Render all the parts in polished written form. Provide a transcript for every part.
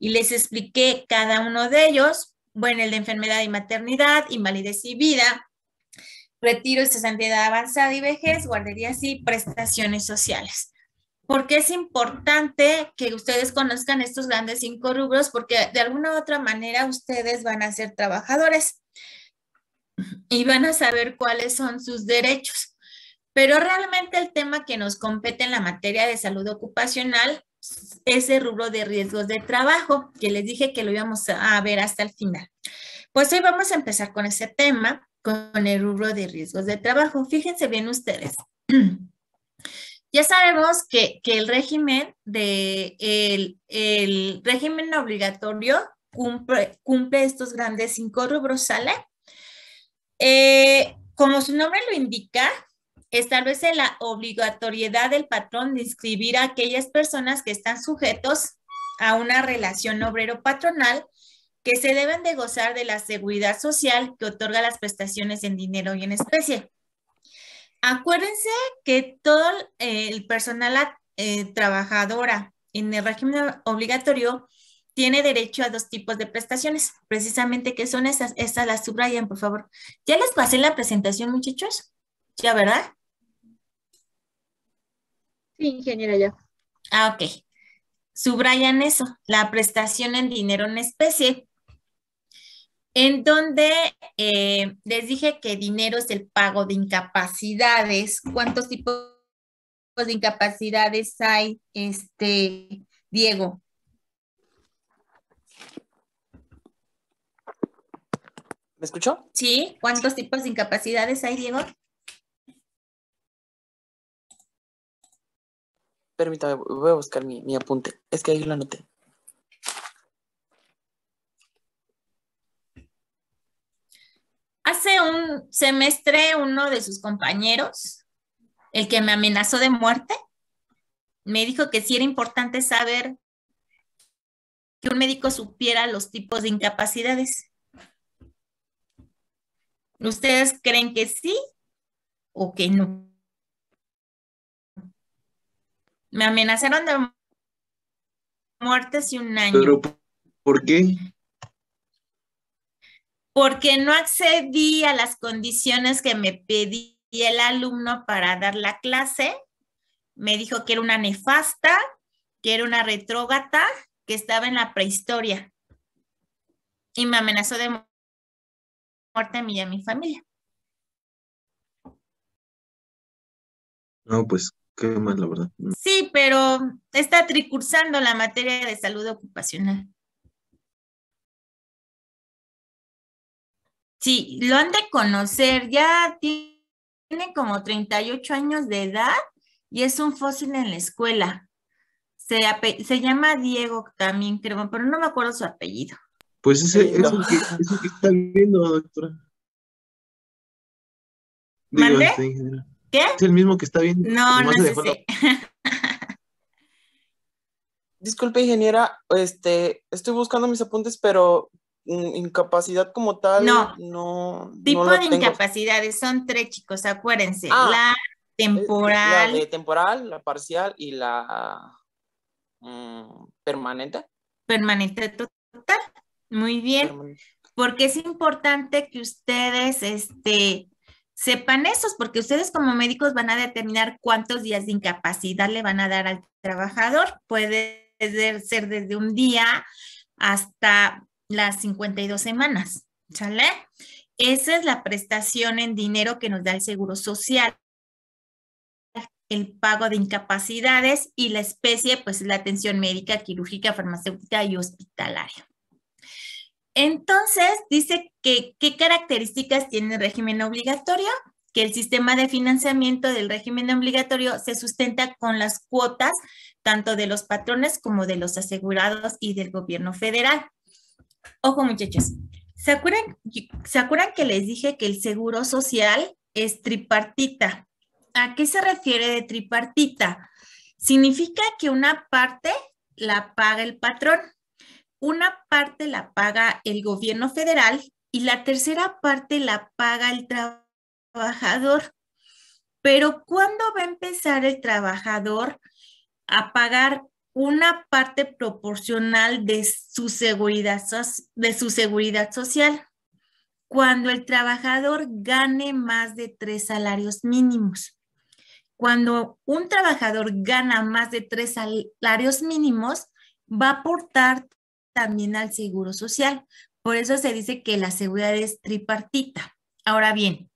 y les expliqué cada uno de ellos. Bueno, el de enfermedad y maternidad, invalidez y vida, retiro y cesantía avanzada y vejez, guarderías y prestaciones sociales. Porque es importante que ustedes conozcan estos grandes 5 rubros, porque de alguna u otra manera ustedes van a ser trabajadores y van a saber cuáles son sus derechos. Pero realmente el tema que nos compete en la materia de salud ocupacional es el rubro de riesgos de trabajo, que les dije que lo íbamos a ver hasta el final. Pues hoy vamos a empezar con ese tema, con el rubro de riesgos de trabajo. Fíjense bien ustedes. Ya sabemos que el régimen el régimen obligatorio cumple estos grandes 5 rubros, ¿sale? Como su nombre lo indica, establece la obligatoriedad del patrón de inscribir a aquellas personas que están sujetos a una relación obrero-patronal, que se deben de gozar de la seguridad social que otorga las prestaciones en dinero y en especie. Acuérdense que todo el personal trabajadora en el régimen obligatorio tiene derecho a 2 tipos de prestaciones, precisamente que son esas. Estas las subrayan, por favor. Ya les pasé la presentación, muchachos. ¿Ya, verdad? Sí, ingeniera, ya. Ah, ok. Subrayan eso, la prestación en dinero en especie, en donde les dije que dinero es el pago de incapacidades. ¿Cuántos tipos de incapacidades hay, Diego? ¿Me escuchó? ¿Sí? ¿Cuántos tipos de incapacidades hay, Diego? Permítame, voy a buscar mi apunte. Es que ahí lo anoté. Hace un semestre, uno de sus compañeros, el que me amenazó de muerte, me dijo que sí era importante saber que un médico supiera los tipos de incapacidades. ¿Ustedes creen que sí o que no? Me amenazaron de muerte hace un año. ¿Pero por qué? Porque no accedí a las condiciones que me pedía el alumno para dar la clase. Me dijo que era una nefasta, que era una retrógrata, que estaba en la prehistoria. Y me amenazó de muerte a mí y a mi familia. No, pues qué mal, la verdad. Sí, pero está tricursando la materia de salud ocupacional. Sí, lo han de conocer, ya tiene como 38 años de edad y es un fósil en la escuela. Se llama Diego también, creo, pero no me acuerdo su apellido. Pues Qué ese lindo. es el que está viendo, doctora. Digo, ¿Mande? ingeniero. ¿Qué? Es el mismo que está viendo. No, no Nomás se es dejó la... ese. Disculpe, ingeniera, estoy buscando mis apuntes, pero incapacidad como tal No, no tipo lo de tengo. incapacidades son 3, chicos, acuérdense. Ah, La la de temporal, temporal, la parcial y la permanente. permanente total. Muy bien. Permanente. Porque es importante que ustedes sepan eso, porque ustedes como médicos van a determinar cuántos días de incapacidad le van a dar al trabajador. Puede ser desde un día hasta las 52 semanas, ¿sale? Esa es la prestación en dinero que nos da el Seguro Social, el pago de incapacidades, y la especie, pues la atención médica, quirúrgica, farmacéutica y hospitalaria. Entonces, dice que qué características tiene el régimen obligatorio, que el sistema de financiamiento del régimen obligatorio se sustenta con las cuotas tanto de los patrones como de los asegurados y del gobierno federal. Ojo, muchachos, ¿se acuerdan que les dije que el seguro social es tripartita? ¿A qué se refiere de tripartita? Significa que una parte la paga el patrón, una parte la paga el gobierno federal y la tercera parte la paga el trabajador. Pero ¿cuándo va a empezar el trabajador a pagar una parte proporcional de su seguridad social cuando el trabajador gane más de 3 salarios mínimos. Cuando un trabajador gana más de 3 salarios mínimos, va a aportar también al seguro social. Por eso se dice que la seguridad es tripartita. Ahora bien,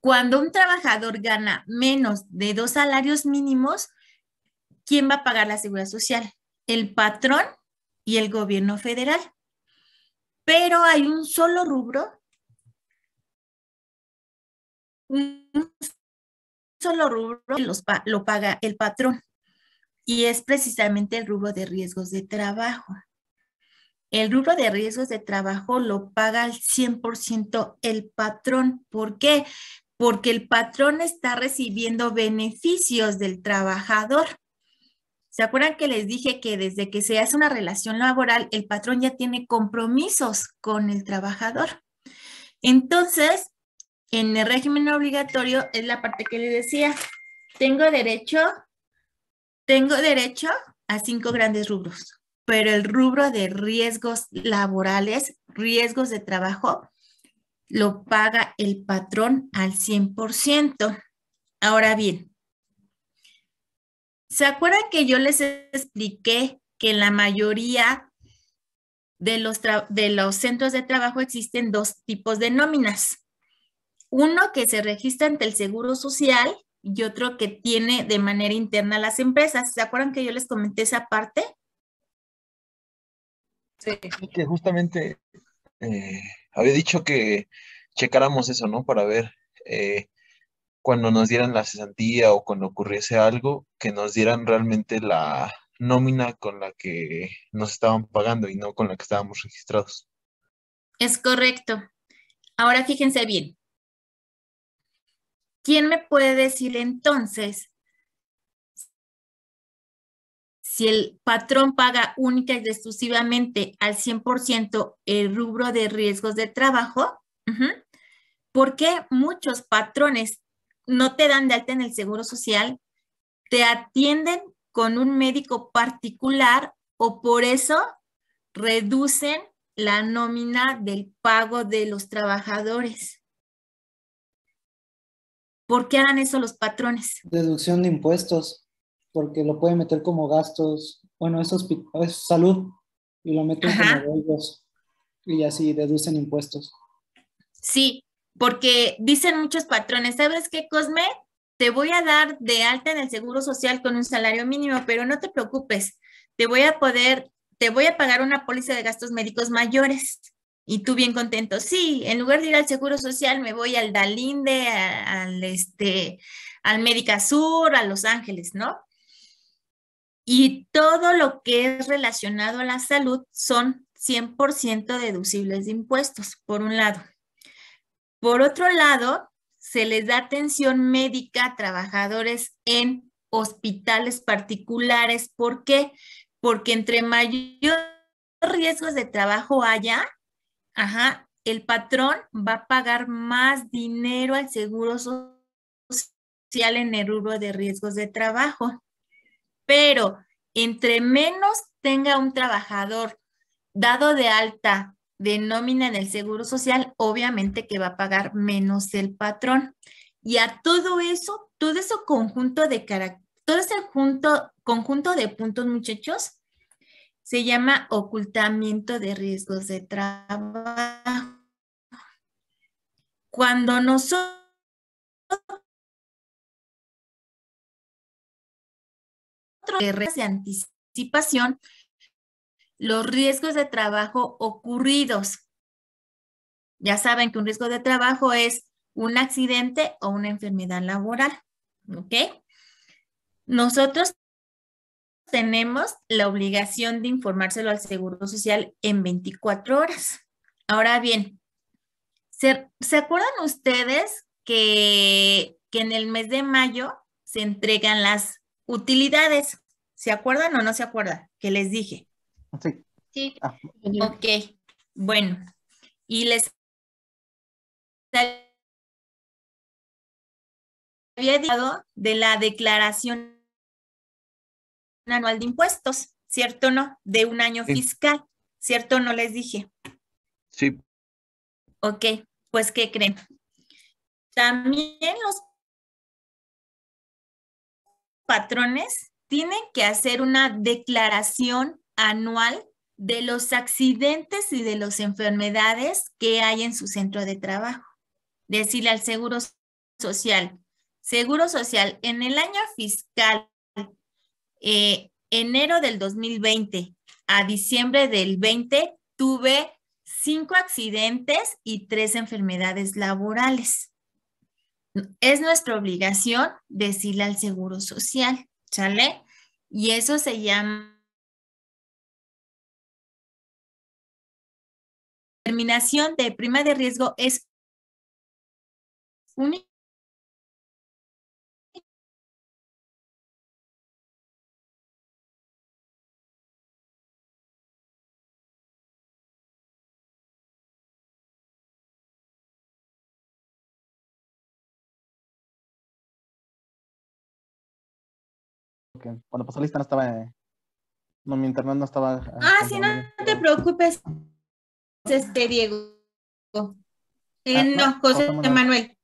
cuando un trabajador gana menos de 2 salarios mínimos, ¿quién va a pagar la seguridad social? El patrón y el gobierno federal. Pero hay un solo rubro, un solo rubro que lo paga el patrón, y es precisamente el rubro de riesgos de trabajo. El rubro de riesgos de trabajo lo paga al 100% el patrón. ¿Por qué? Porque el patrón está recibiendo beneficios del trabajador. ¿Se acuerdan que les dije que desde que se hace una relación laboral, el patrón ya tiene compromisos con el trabajador? Entonces, en el régimen obligatorio es la parte que les decía, tengo derecho a 5 grandes rubros, pero el rubro de riesgos laborales, riesgos de trabajo, lo paga el patrón al 100%. Ahora bien, ¿se acuerdan que yo les expliqué que en la mayoría de los centros de trabajo existen 2 tipos de nóminas? Uno que se registra ante el Seguro Social y otro que tiene de manera interna las empresas. ¿Se acuerdan que yo les comenté esa parte? Sí, que justamente había dicho que checáramos eso, ¿no? Para ver cuando nos dieran la cesantía o cuando ocurriese algo, que nos dieran realmente la nómina con la que nos estaban pagando y no con la que estábamos registrados. Es correcto. Ahora fíjense bien. ¿Quién me puede decir entonces si el patrón paga única y exclusivamente al 100% el rubro de riesgos de trabajo? ¿Por qué muchos patrones no te dan de alta en el Seguro Social, te atienden con un médico particular o por eso reducen la nómina del pago de los trabajadores? ¿Por qué harán eso los patrones? Deducción de impuestos, porque lo pueden meter como gastos, bueno, es salud, y lo meten como gastos, y así deducen impuestos. Sí, porque dicen muchos patrones, ¿sabes qué, Cosme? Te voy a dar de alta en el Seguro Social con un salario mínimo, pero no te preocupes, te voy a pagar una póliza de gastos médicos mayores. Y tú bien contento, sí, en lugar de ir al Seguro Social me voy al Dalinde, al Médica Sur, a Los Ángeles, ¿no? Y todo lo que es relacionado a la salud son 100% deducibles de impuestos, por un lado. Por otro lado, se les da atención médica a trabajadores en hospitales particulares. ¿Por qué? Porque entre mayor riesgos de trabajo haya, el patrón va a pagar más dinero al Seguro Social en el rubro de riesgos de trabajo. Pero entre menos tenga un trabajador dado de alta de nómina en el Seguro Social, obviamente que va a pagar menos el patrón. Y a todo ese conjunto de puntos, muchachos, se llama ocultamiento de riesgos de trabajo. Cuando nosotros de anticipación, los riesgos de trabajo ocurridos. Ya saben que un riesgo de trabajo es un accidente o una enfermedad laboral, ¿ok? Nosotros tenemos la obligación de informárselo al Seguro Social en 24 horas. Ahora bien, ¿se acuerdan ustedes que en el mes de mayo se entregan las utilidades? ¿Se acuerdan o no se acuerdan? Que les dije. Sí. Sí. Ok, bueno. Y les había dado de la declaración anual de impuestos, ¿cierto o no? De un año Sí. fiscal, ¿cierto o no les dije? Sí, Ok, pues ¿qué creen? También los patrones tienen que hacer una declaración anual de los accidentes y de las enfermedades que hay en su centro de trabajo. Decirle al Seguro Social, en el año fiscal, enero del 2020 a diciembre del 20, tuve 5 accidentes y 3 enfermedades laborales. Es nuestra obligación decirle al Seguro Social, ¿sale? Y eso se llama determinación de prima de riesgo, es única. Cuando pasó lista no estaba, no, mi internet no estaba. Sí, no te preocupes, Diego. No, José Manuel.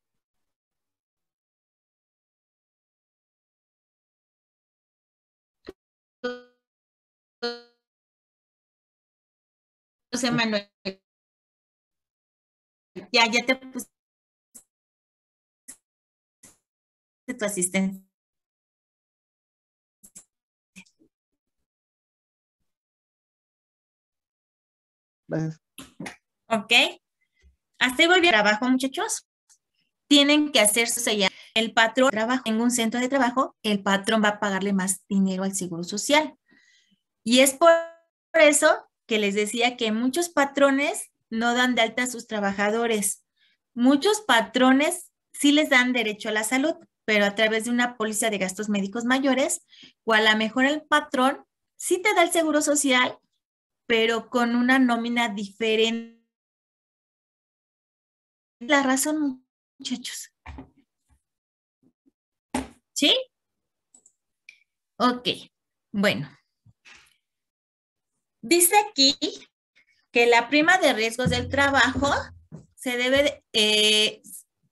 José Manuel. Ya te puse tu asistente. Gracias. Ok. Hasta ahí voy bien. Trabajo, muchachos. Tienen que hacerse ya. El patrón trabaja en un centro de trabajo, el patrón va a pagarle más dinero al Seguro Social. Y es por eso que les decía que muchos patrones no dan de alta a sus trabajadores. Muchos patrones sí les dan derecho a la salud, pero a través de una póliza de gastos médicos mayores, o a lo mejor el patrón sí te da el Seguro Social, pero con una nómina diferente. La razón, muchachos. ¿Sí? Ok, bueno. Dice aquí que la prima de riesgos del trabajo se debe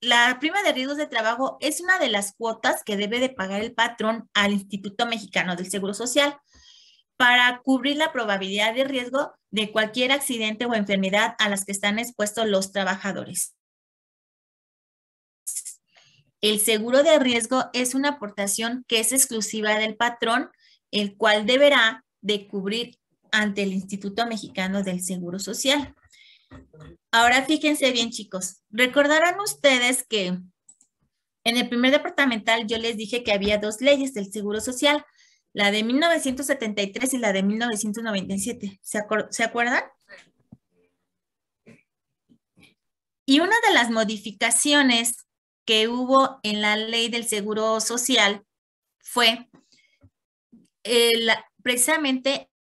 la prima de riesgos de trabajo es una de las cuotas que debe de pagar el patrón al Instituto Mexicano del Seguro Social para cubrir la probabilidad de riesgo de cualquier accidente o enfermedad a las que están expuestos los trabajadores. El seguro de riesgo es una aportación que es exclusiva del patrón, el cual deberá de cubrir ante el Instituto Mexicano del Seguro Social. Ahora fíjense bien, chicos. Recordarán ustedes que en el primer departamental yo les dije que había 2 leyes del Seguro Social, la de 1973 y la de 1997. ¿Se acuerdan? Y una de las modificaciones que hubo en la ley del Seguro Social fue precisamente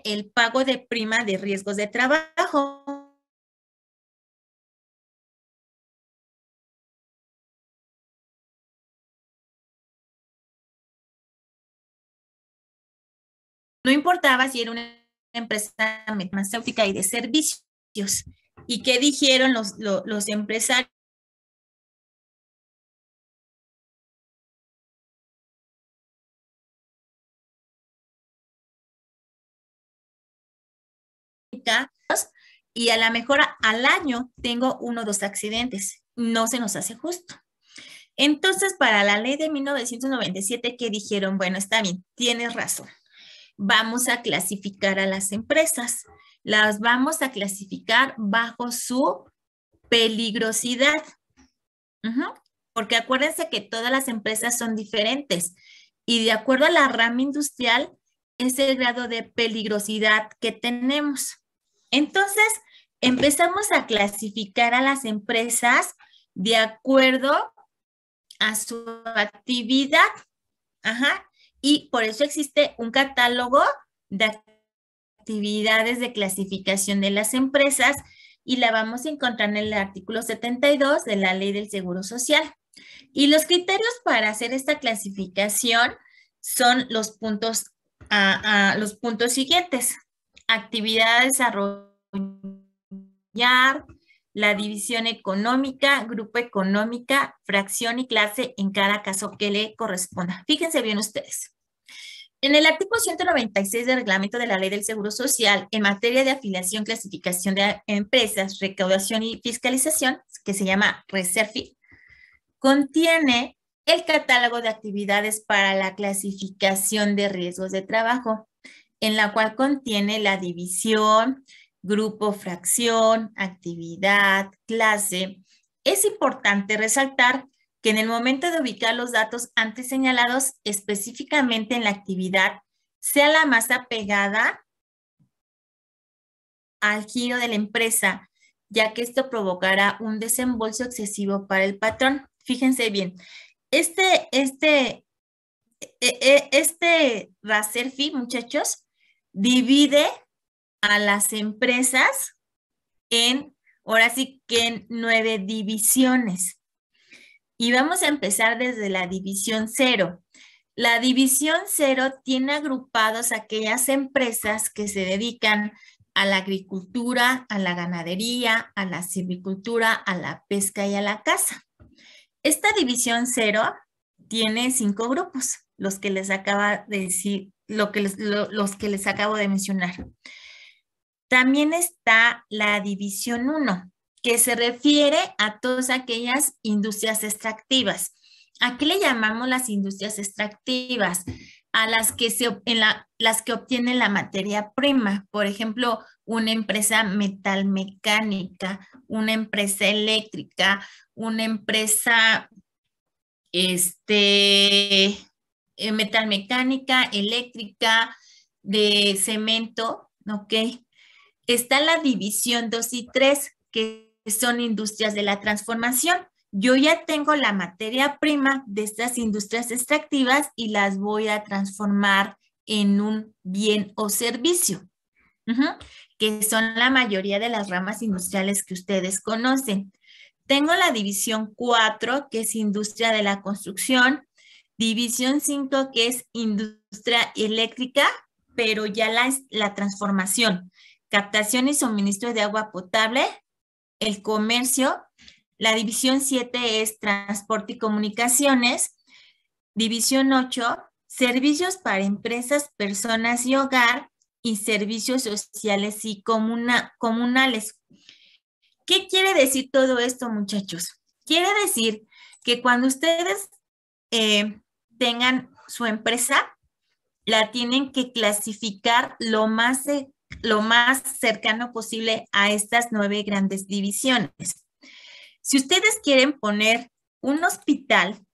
el pago de prima de riesgos de trabajo. No importaba si era una empresa farmacéutica y de servicios. ¿Y qué dijeron los empresarios? Y a lo mejor al año tengo 1 o 2 accidentes. No se nos hace justo. Entonces, para la ley de 1997, ¿qué dijeron? Bueno, está bien, tienes razón. Vamos a clasificar a las empresas. Las vamos a clasificar bajo su peligrosidad. Porque acuérdense que todas las empresas son diferentes y de acuerdo a la rama industrial es el grado de peligrosidad que tenemos. Entonces, empezamos a clasificar a las empresas de acuerdo a su actividad. Y por eso existe un catálogo de actividades de clasificación de las empresas y la vamos a encontrar en el artículo 72 de la Ley del Seguro Social. Y los criterios para hacer esta clasificación son los puntos a los puntos siguientes. Actividad a desarrollar, la división económica, grupo económica, fracción y clase en cada caso que le corresponda. Fíjense bien ustedes. En el artículo 196 del reglamento de la Ley del Seguro Social, en materia de afiliación, clasificación de empresas, recaudación y fiscalización, que se llama RESERFI, contiene el catálogo de actividades para la clasificación de riesgos de trabajo, en la cual contiene la división, grupo, fracción, actividad, clase. Es importante resaltar que en el momento de ubicar los datos antes señalados, específicamente en la actividad, sea la más apegada al giro de la empresa, ya que esto provocará un desembolso excesivo para el patrón. Fíjense bien, este RESERFI, muchachos, divide a las empresas ahora sí que en 9 divisiones. Y vamos a empezar desde la división 0. La división 0 tiene agrupados aquellas empresas que se dedican a la agricultura, a la ganadería, a la silvicultura, a la pesca y a la caza. Esta división 0 tiene 5 grupos, los que les acabo de decir, los que les acabo de mencionar. También está la división 1, que se refiere a todas aquellas industrias extractivas. ¿A qué le llamamos las industrias extractivas? A las que, las que obtienen la materia prima. Por ejemplo, una empresa metalmecánica, una empresa eléctrica, una empresa metalmecánica, eléctrica, de cemento, ¿ok? Está la división 2 y 3, que son industrias de la transformación. Yo ya tengo la materia prima de estas industrias extractivas y las voy a transformar en un bien o servicio, que son la mayoría de las ramas industriales que ustedes conocen. Tengo la división 4, que es industria de la construcción, división 5, que es industria eléctrica, pero ya la transformación, captación y suministro de agua potable, el comercio. La división 7 es transporte y comunicaciones. División 8, servicios para empresas, personas y hogar, y servicios sociales y comunales. ¿Qué quiere decir todo esto, muchachos? Quiere decir que cuando ustedes tengan su empresa, la tienen que clasificar lo más cercano posible a estas 9 grandes divisiones. Si ustedes quieren poner un hospital,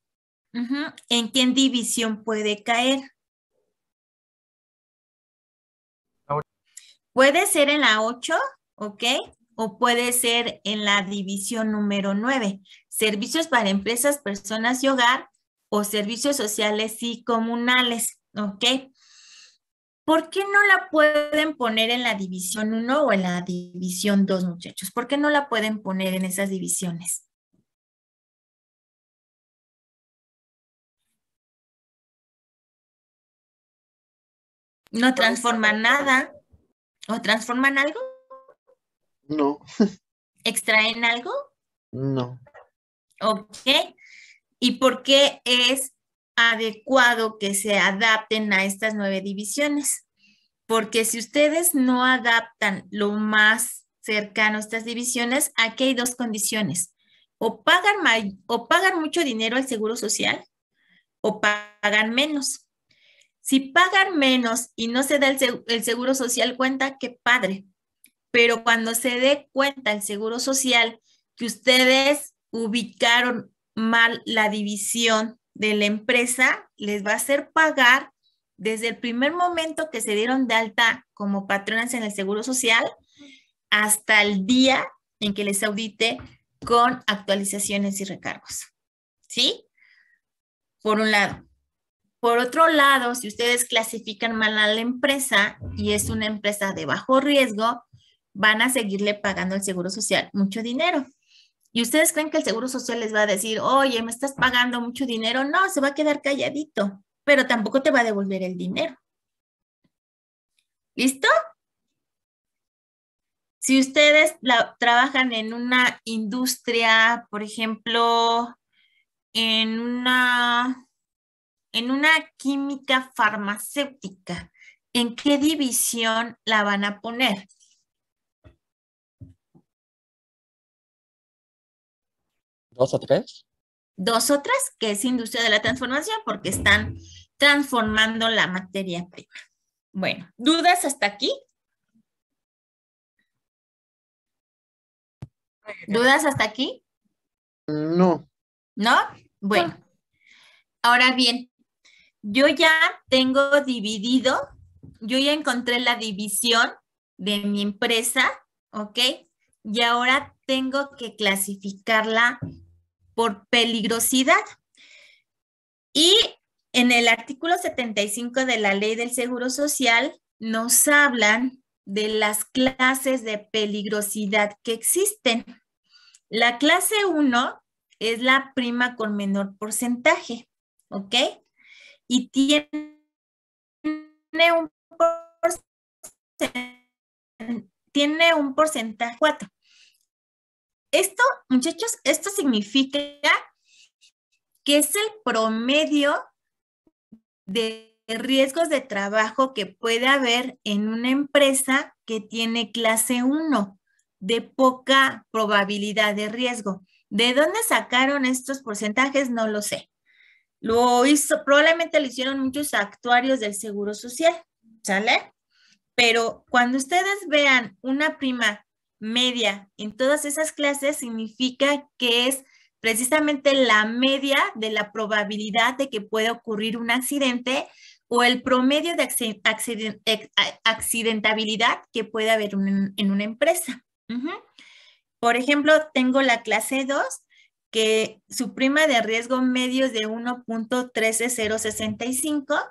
¿en qué división puede caer? Puede ser en la 8, ¿ok? O puede ser en la división número 9, servicios para empresas, personas y hogar, o servicios sociales y comunales, ¿ok? ¿Por qué no la pueden poner en la división 1 o en la división 2, muchachos? ¿Por qué no la pueden poner en esas divisiones? ¿No transforman nada? ¿O transforman algo? No, ¿Extraen algo? no. Ok. ¿Y por qué es adecuado que se adapten a estas 9 divisiones? Porque si ustedes no adaptan lo más cercano a estas divisiones, aquí hay 2 condiciones. O pagan mucho dinero al Seguro Social o pagan menos. Si pagan menos y no se da el Seguro Social cuenta, qué padre. Pero cuando se dé cuenta el Seguro Social que ustedes ubicaron mal la división de la empresa, les va a hacer pagar desde el primer momento que se dieron de alta como patronas en el Seguro Social hasta el día en que les audite con actualizaciones y recargos. ¿Sí? Por un lado. Por otro lado, si ustedes clasifican mal a la empresa y es una empresa de bajo riesgo, van a seguirle pagando al Seguro Social mucho dinero. ¿Y ustedes creen que el Seguro Social les va a decir, oye, me estás pagando mucho dinero? No, se va a quedar calladito, pero tampoco te va a devolver el dinero. ¿Listo? Si ustedes trabajan en una industria, por ejemplo, en una química farmacéutica, ¿en qué división la van a poner? ¿2 o 3? 2 o 3, que es industria de la transformación, porque están transformando la materia prima. Bueno, ¿dudas hasta aquí? ¿Dudas hasta aquí? No. ¿No? Bueno, ahora bien, yo ya tengo dividido, yo ya encontré la división de mi empresa, ¿ok? Y ahora tengo que clasificarla por peligrosidad. Y en el artículo 75 de la Ley del Seguro Social nos hablan de las clases de peligrosidad que existen. La clase 1 es la prima con menor porcentaje, ¿ok? Y tiene un porcentaje 4. Esto, muchachos, esto significa que es el promedio de riesgos de trabajo que puede haber en una empresa que tiene clase 1, de poca probabilidad de riesgo. ¿De dónde sacaron estos porcentajes? No lo sé. Probablemente lo hicieron muchos actuarios del Seguro Social, ¿sale? Pero cuando ustedes vean una prima media en todas esas clases, significa que es precisamente la media de la probabilidad de que pueda ocurrir un accidente o el promedio de accidentabilidad que puede haber en una empresa. Por ejemplo, tengo la clase 2, que su prima de riesgo medio es de 1.13065.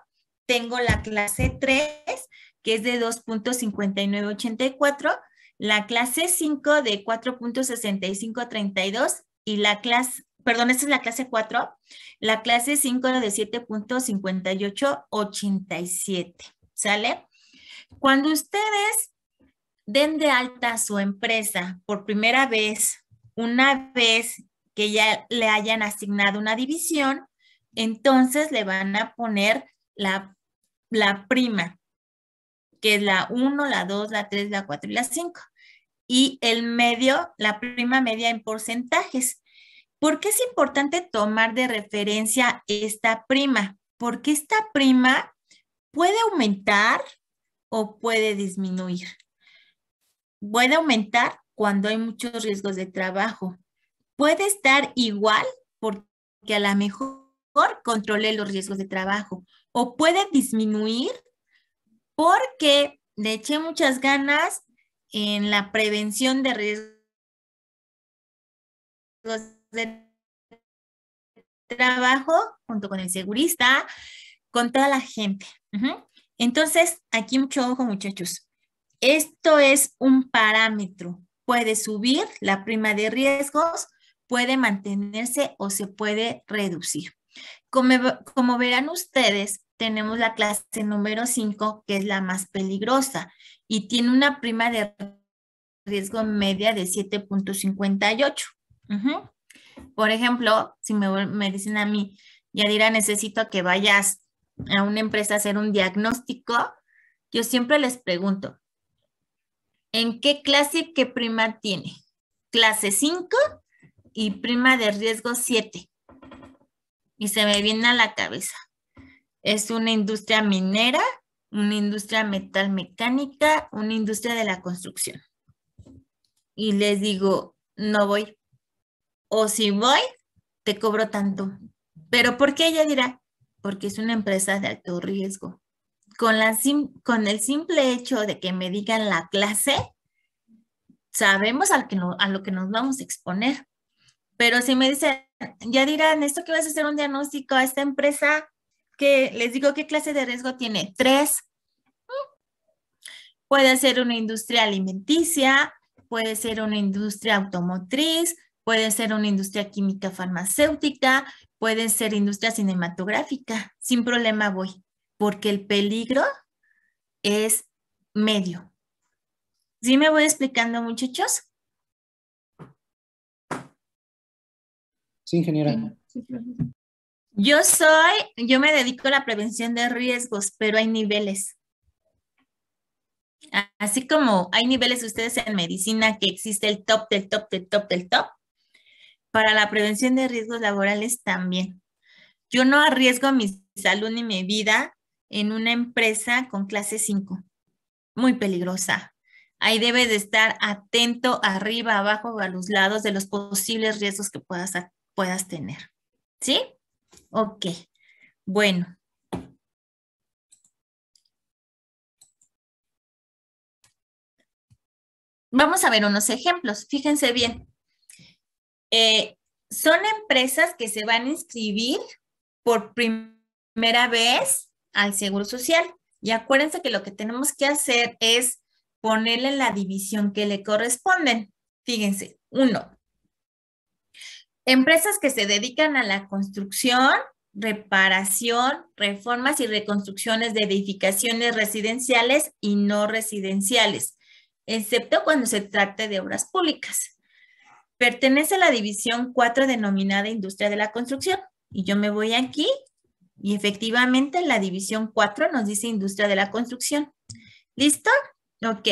Tengo la clase 3, que es de 2.5984. La clase 5 de 4.6532 y la clase, perdón, esta es la clase 4, la clase 5 de 7.5887, ¿sale? Cuando ustedes den de alta a su empresa por primera vez, una vez que ya le hayan asignado una división, entonces le van a poner la prima, que es la 1, la 2, la 3, la 4 y la 5. Y el medio, la prima media en porcentajes. ¿Por qué es importante tomar de referencia esta prima? Porque esta prima puede aumentar o puede disminuir. Puede aumentar cuando hay muchos riesgos de trabajo. Puede estar igual porque a lo mejor controle los riesgos de trabajo. O puede disminuir porque le eché muchas ganas en la prevención de riesgos de trabajo, junto con el segurista, con toda la gente. Entonces, aquí mucho ojo, muchachos. Esto es un parámetro. Puede subir la prima de riesgos, puede mantenerse o se puede reducir. Como verán ustedes, tenemos la clase número 5, que es la más peligrosa y tiene una prima de riesgo media de 7.58. Por ejemplo, si me dicen a mí, Yadira, necesito que vayas a una empresa a hacer un diagnóstico, yo siempre les pregunto, ¿en qué clase, qué prima tiene? Clase 5 y prima de riesgo 7. Y se me viene a la cabeza. Es una industria minera, una industria metalmecánica, una industria de la construcción. Y les digo, no voy. O si voy, te cobro tanto. ¿Pero por qué? Ella dirá, porque es una empresa de alto riesgo. Con el simple hecho de que me digan la clase, sabemos a lo que nos vamos a exponer. Pero si me dicen, ya dirán, esto que vas a hacer un diagnóstico a esta empresa, que les digo qué clase de riesgo tiene, 3. Puede ser una industria alimenticia, puede ser una industria automotriz, puede ser una industria química farmacéutica, puede ser industria cinematográfica. Sin problema voy, porque el peligro es medio. ¿Sí me voy explicando, muchachos? Sí, ingeniera. Yo me dedico a la prevención de riesgos, pero hay niveles. Así como hay niveles ustedes en medicina que existe el top del top del top del top, para la prevención de riesgos laborales también. Yo no arriesgo mi salud ni mi vida en una empresa con clase 5, muy peligrosa. Ahí debes de estar atento arriba, abajo o a los lados de los posibles riesgos que puedas tener. ¿Sí? Ok. Bueno. Vamos a ver unos ejemplos. Fíjense bien. Son empresas que se van a inscribir por primera vez al Seguro Social. Y acuérdense que lo que tenemos que hacer es ponerle la división que le corresponden. Fíjense, 1. Empresas que se dedican a la construcción, reparación, reformas y reconstrucciones de edificaciones residenciales y no residenciales, excepto cuando se trate de obras públicas. Pertenece a la división 4 denominada Industria de la Construcción. Y yo me voy aquí y efectivamente la división 4 nos dice Industria de la Construcción. ¿Listo? Ok.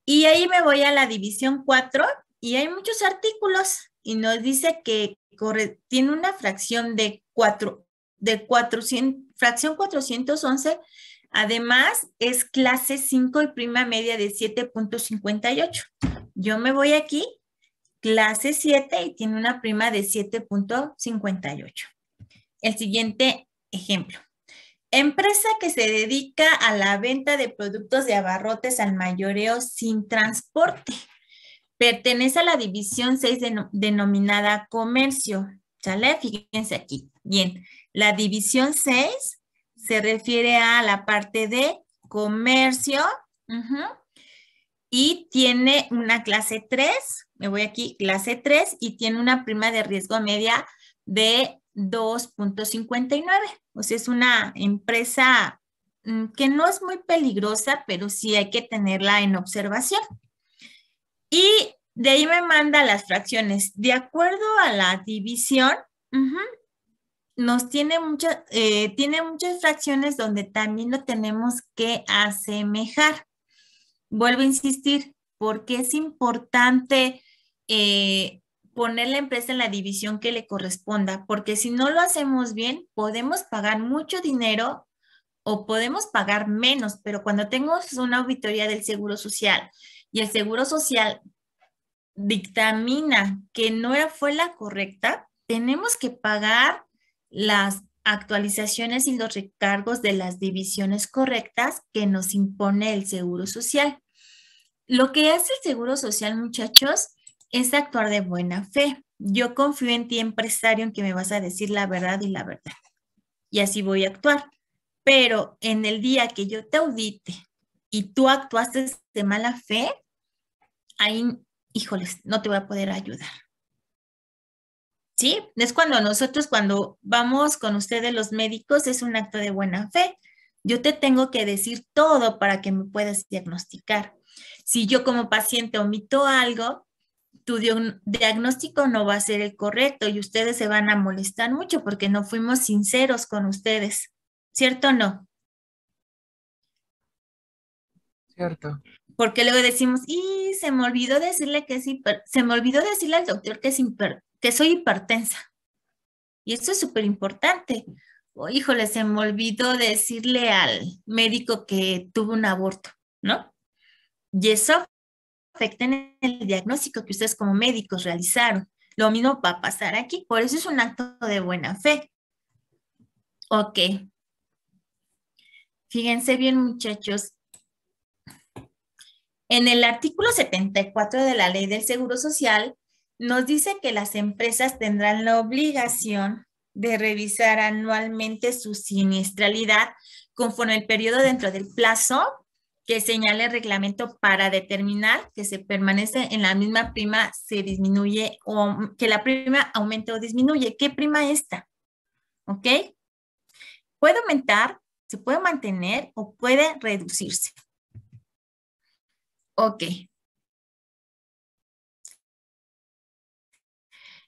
Y ahí me voy a la división 4 y hay muchos artículos y nos dice que tiene una fracción de 411. Además, es clase 5 y prima media de 7.58. Yo me voy aquí, clase 7 y tiene una prima de 7.58. El siguiente ejemplo. Empresa que se dedica a la venta de productos de abarrotes al mayoreo sin transporte. Pertenece a la división 6 denominada comercio. ¿Sale? Fíjense aquí. Bien, la división 6 se refiere a la parte de comercio. Y tiene una clase 3. Me voy aquí, clase 3, y tiene una prima de riesgo media de 2.59. O sea, es una empresa que no es muy peligrosa, pero sí hay que tenerla en observación. Y de ahí me manda las fracciones. De acuerdo a la división, tiene muchas fracciones donde también lo tenemos que asemejar. Vuelvo a insistir, porque es importante poner la empresa en la división que le corresponda, porque si no lo hacemos bien, podemos pagar mucho dinero o podemos pagar menos, pero cuando tenemos una auditoría del Seguro Social y el Seguro Social dictamina que no fue la correcta, tenemos que pagar las actualizaciones y los recargos de las divisiones correctas que nos impone el Seguro Social. Lo que hace el Seguro Social, muchachos, es actuar de buena fe. Yo confío en ti, empresario, en que me vas a decir la verdad y la verdad. Y así voy a actuar. Pero en el día que yo te audite y tú actuaste de mala fe, ahí, híjoles, no te voy a poder ayudar. ¿Sí? Es cuando vamos con ustedes los médicos, es un acto de buena fe. Yo te tengo que decir todo para que me puedas diagnosticar. Si yo como paciente omito algo, tu diagnóstico no va a ser el correcto y ustedes se van a molestar mucho porque no fuimos sinceros con ustedes. ¿Cierto o no? Cierto. Porque luego decimos, y se me olvidó decirle se me olvidó decirle al doctor que soy hipertensa. Y esto es súper importante. Oh, híjole, se me olvidó decirle al médico que tuvo un aborto, ¿no? Y eso afecta en el diagnóstico que ustedes como médicos realizaron. Lo mismo va a pasar aquí, por eso es un acto de buena fe. Ok. Fíjense bien, muchachos. En el artículo 74 de la Ley del Seguro Social, nos dice que las empresas tendrán la obligación de revisar anualmente su siniestralidad conforme el periodo dentro del plazo que señale el reglamento para determinar que se permanece en la misma prima, se disminuye o que la prima aumenta o disminuye. ¿Qué prima esta? ¿Ok? Puede aumentar, se puede mantener o puede reducirse. Ok.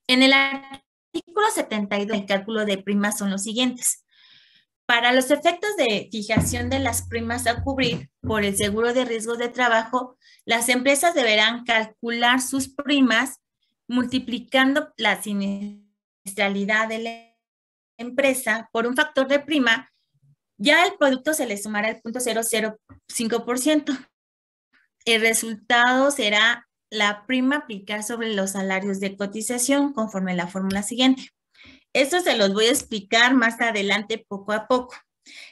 En el artículo 72, el cálculo de primas son los siguientes. Para los efectos de fijación de las primas a cubrir por el seguro de riesgos de trabajo, las empresas deberán calcular sus primas multiplicando la siniestralidad de la empresa por un factor de prima. Ya el producto se le sumará el 0.005%. El resultado será la prima aplicar sobre los salarios de cotización conforme la fórmula siguiente. Esto se los voy a explicar más adelante poco a poco.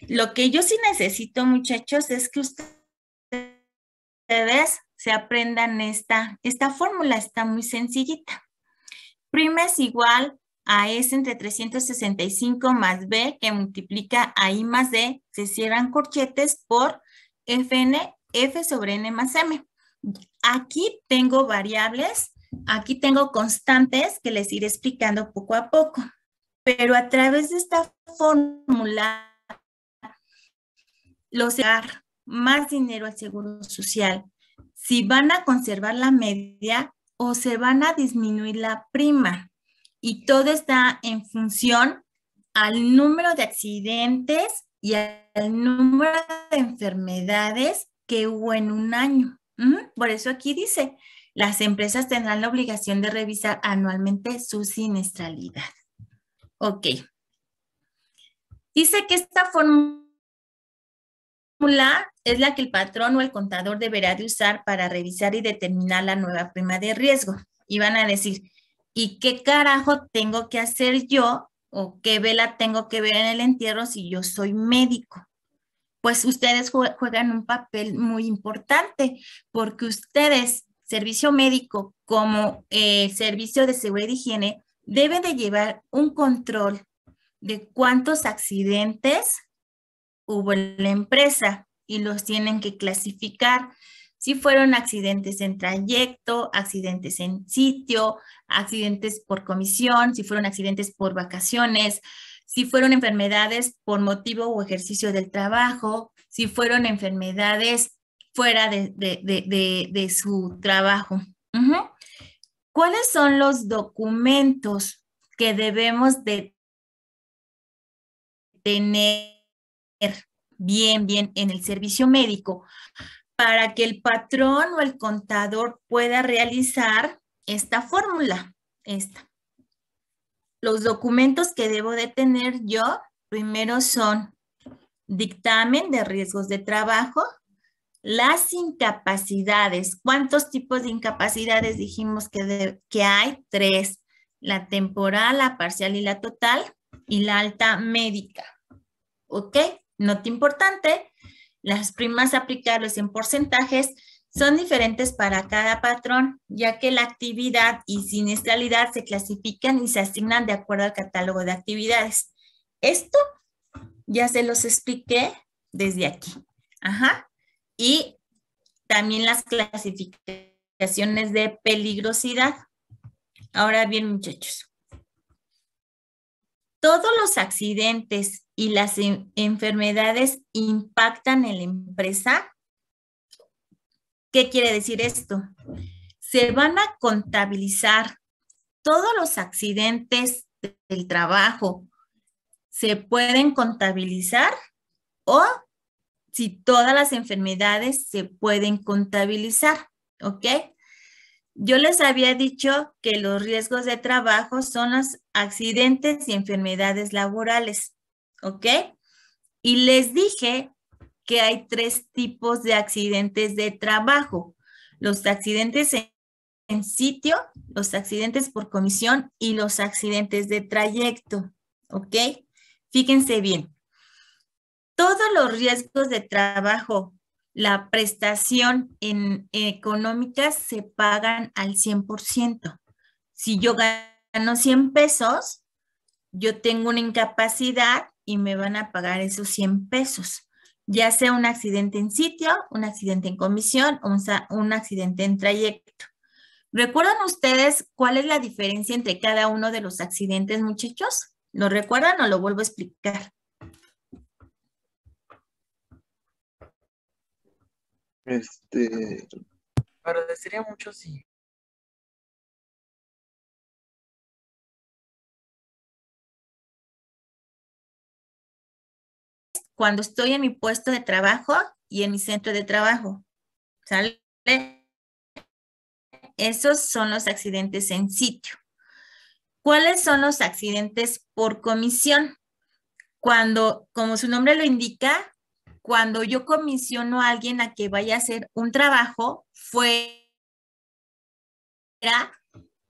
Lo que yo sí necesito, muchachos, es que ustedes se aprendan esta fórmula, está muy sencillita. Prima es igual a S entre 365 más B, que multiplica a I más D, se cierran corchetes por Fn, F sobre N más M. Aquí tengo variables, aquí tengo constantes que les iré explicando poco a poco. Pero a través de esta fórmula, dar más dinero al Seguro Social, si van a conservar la media o se van a disminuir la prima. Y todo está en función al número de accidentes y al número de enfermedades que hubo en un año. Por eso aquí dice, las empresas tendrán la obligación de revisar anualmente su siniestralidad. Ok. Dice que esta fórmula es la que el patrón o el contador deberá de usar para revisar y determinar la nueva prima de riesgo. Y van a decir, ¿y qué carajo tengo que hacer yo o qué vela tengo que ver en el entierro si yo soy médico? Pues ustedes juegan un papel muy importante porque ustedes, servicio médico como servicio de seguridad y higiene, debe de llevar un control de cuántos accidentes hubo en la empresa y los tienen que clasificar. Si fueron accidentes en trayecto, accidentes en sitio, accidentes por comisión, si fueron accidentes por vacaciones, si fueron enfermedades por motivo o ejercicio del trabajo, si fueron enfermedades fuera de su trabajo. ¿Cuáles son los documentos que debemos de tener bien en el servicio médico para que el patrón o el contador pueda realizar esta fórmula? Los documentos que debo de tener yo, primero son dictamen de riesgos de trabajo, las incapacidades. ¿Cuántos tipos de incapacidades dijimos que hay? 3. La temporal, la parcial y la total, y la alta médica. ¿Ok? Nota importante, las primas aplicables en porcentajes son diferentes para cada patrón, ya que la actividad y siniestralidad se clasifican y se asignan de acuerdo al catálogo de actividades. Esto ya se los expliqué desde aquí. Y también las clasificaciones de peligrosidad. Ahora bien, muchachos, todos los accidentes y las enfermedades impactan en la empresa. ¿Qué quiere decir esto? Se van a contabilizar todos los accidentes del trabajo. Se pueden contabilizar o si todas las enfermedades se pueden contabilizar, ¿ok? Yo les había dicho que los riesgos de trabajo son los accidentes y enfermedades laborales, ¿ok? Y les dije que hay 3 tipos de accidentes de trabajo. Los accidentes en sitio, los accidentes por comisión y los accidentes de trayecto, ¿ok? Fíjense bien. Todos los riesgos de trabajo, la prestación económica se pagan al 100%. Si yo gano 100 pesos, yo tengo una incapacidad y me van a pagar esos 100 pesos. Ya sea un accidente en sitio, un accidente en comisión o un accidente en trayecto. ¿Recuerdan ustedes cuál es la diferencia entre cada uno de los accidentes, muchachos? ¿Lo recuerdan o lo vuelvo a explicar? agradecería mucho si... Cuando estoy en mi puesto de trabajo y en mi centro de trabajo, ¿sale? Esos son los accidentes en sitio. ¿Cuáles son los accidentes por comisión? Cuando, como su nombre lo indica, cuando yo comisiono a alguien a que vaya a hacer un trabajo fuera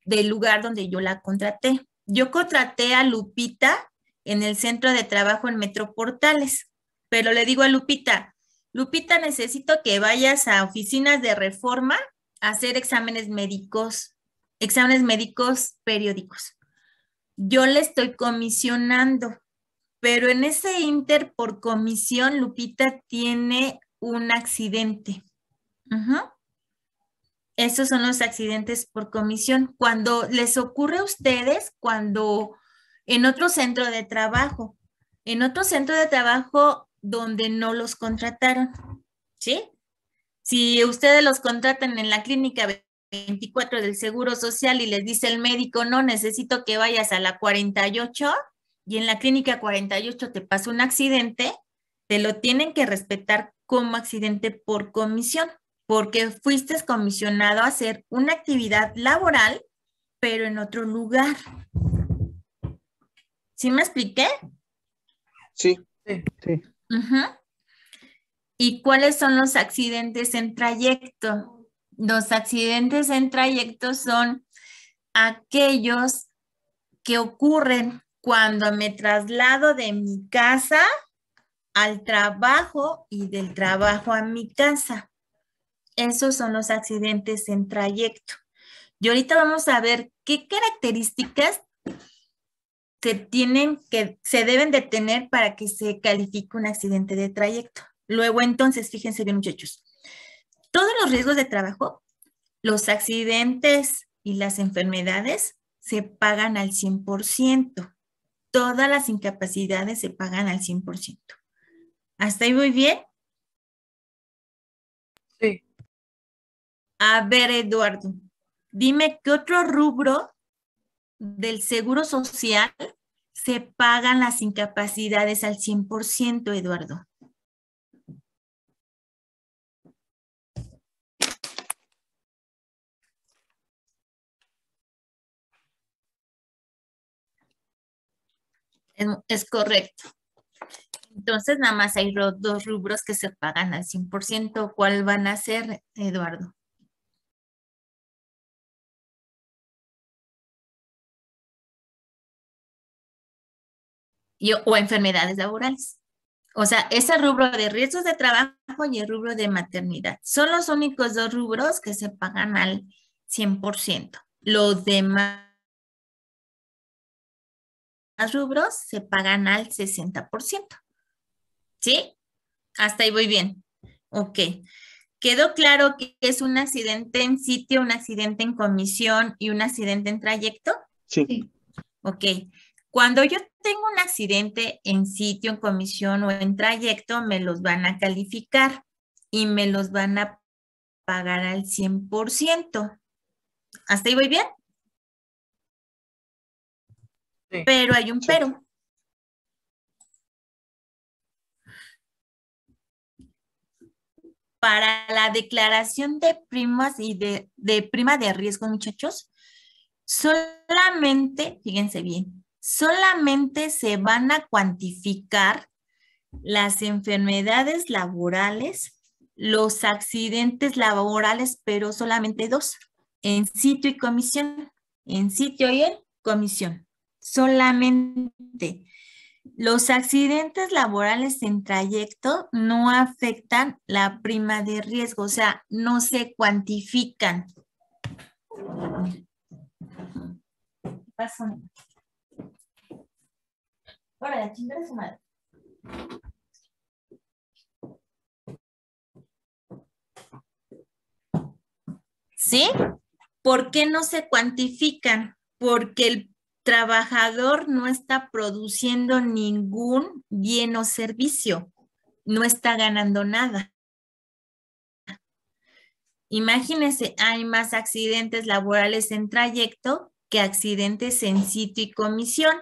del lugar donde yo la contraté. Yo contraté a Lupita en el centro de trabajo en Metroportales, pero le digo a Lupita, Lupita, necesito que vayas a oficinas de Reforma a hacer exámenes médicos periódicos. Yo le estoy comisionando, pero en ese inter por comisión, Lupita tiene un accidente. Esos son los accidentes por comisión. Cuando les ocurre a ustedes, cuando en otro centro de trabajo donde no los contrataron, ¿sí? Si ustedes los contratan en la clínica 24 del Seguro Social y les dice el médico, no, necesito que vayas a la 48 y en la clínica 48 te pasa un accidente, te lo tienen que respetar como accidente por comisión, porque fuiste comisionado a hacer una actividad laboral, pero en otro lugar. ¿Sí me expliqué? Sí. Sí. ¿Y cuáles son los accidentes en trayecto? Los accidentes en trayecto son aquellos que ocurren cuando me traslado de mi casa al trabajo y del trabajo a mi casa. Esos son los accidentes en trayecto. Y ahorita vamos a ver qué características se deben de tener para que se califique un accidente de trayecto. Luego, entonces, fíjense bien, muchachos. Todos los riesgos de trabajo, los accidentes y las enfermedades se pagan al 100%. Todas las incapacidades se pagan al 100%. ¿Hasta ahí voy bien? Sí. A ver, Eduardo, dime qué otro rubro del Seguro Social se pagan las incapacidades al 100%, Eduardo. Es correcto. Entonces, nada más hay dos rubros que se pagan al 100%. ¿Cuál van a ser, Eduardo? O enfermedades laborales. O sea, ese rubro de riesgos de trabajo y el rubro de maternidad. Son los únicos dos rubros que se pagan al 100%. Los demás rubros se pagan al 60%. ¿Sí? Hasta ahí voy bien. Ok. ¿Quedó claro que es un accidente en sitio, un accidente en comisión y un accidente en trayecto? Sí. Ok. Cuando yo tengo un accidente en sitio, en comisión o en trayecto, me los van a calificar y me los van a pagar al 100%. ¿Hasta ahí voy bien? Sí. Pero hay un pero. Para la declaración de primas y de prima de riesgo, muchachos, solamente, fíjense bien, solamente se van a cuantificar las enfermedades laborales, los accidentes laborales, pero solamente dos, en sitio y comisión, en sitio y en comisión, solamente. Los accidentes laborales en trayecto no afectan la prima de riesgo, o sea, no se cuantifican. ¿Qué pasó? Ahora, la chingada de su madre. ¿Sí? ¿Por qué no se cuantifican? Porque el trabajador no está produciendo ningún bien o servicio, no está ganando nada. Imagínense, hay más accidentes laborales en trayecto que accidentes en sitio y comisión.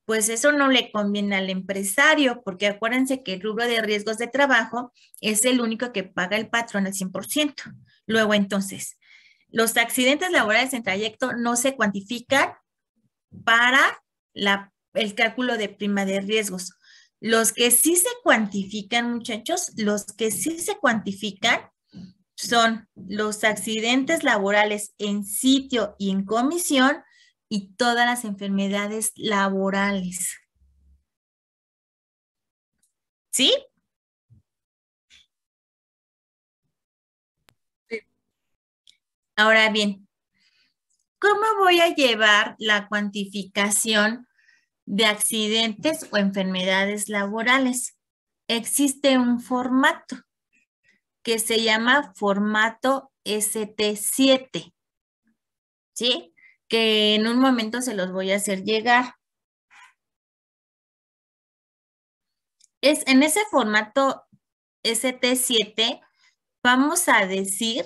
Pues eso no le conviene al empresario, porque acuérdense que el rubro de riesgos de trabajo es el único que paga el patrón al 100%. Luego, entonces, los accidentes laborales en trayecto no se cuantifican para el cálculo de prima de riesgos. Los que sí se cuantifican, muchachos, los que sí se cuantifican son los accidentes laborales en sitio y en comisión y todas las enfermedades laborales. ¿Sí? Sí. Ahora bien, ¿cómo voy a llevar la cuantificación de accidentes o enfermedades laborales? Existe un formato que se llama formato ST7, ¿sí? Que en un momento se los voy a hacer llegar. En ese formato ST7 vamos a decir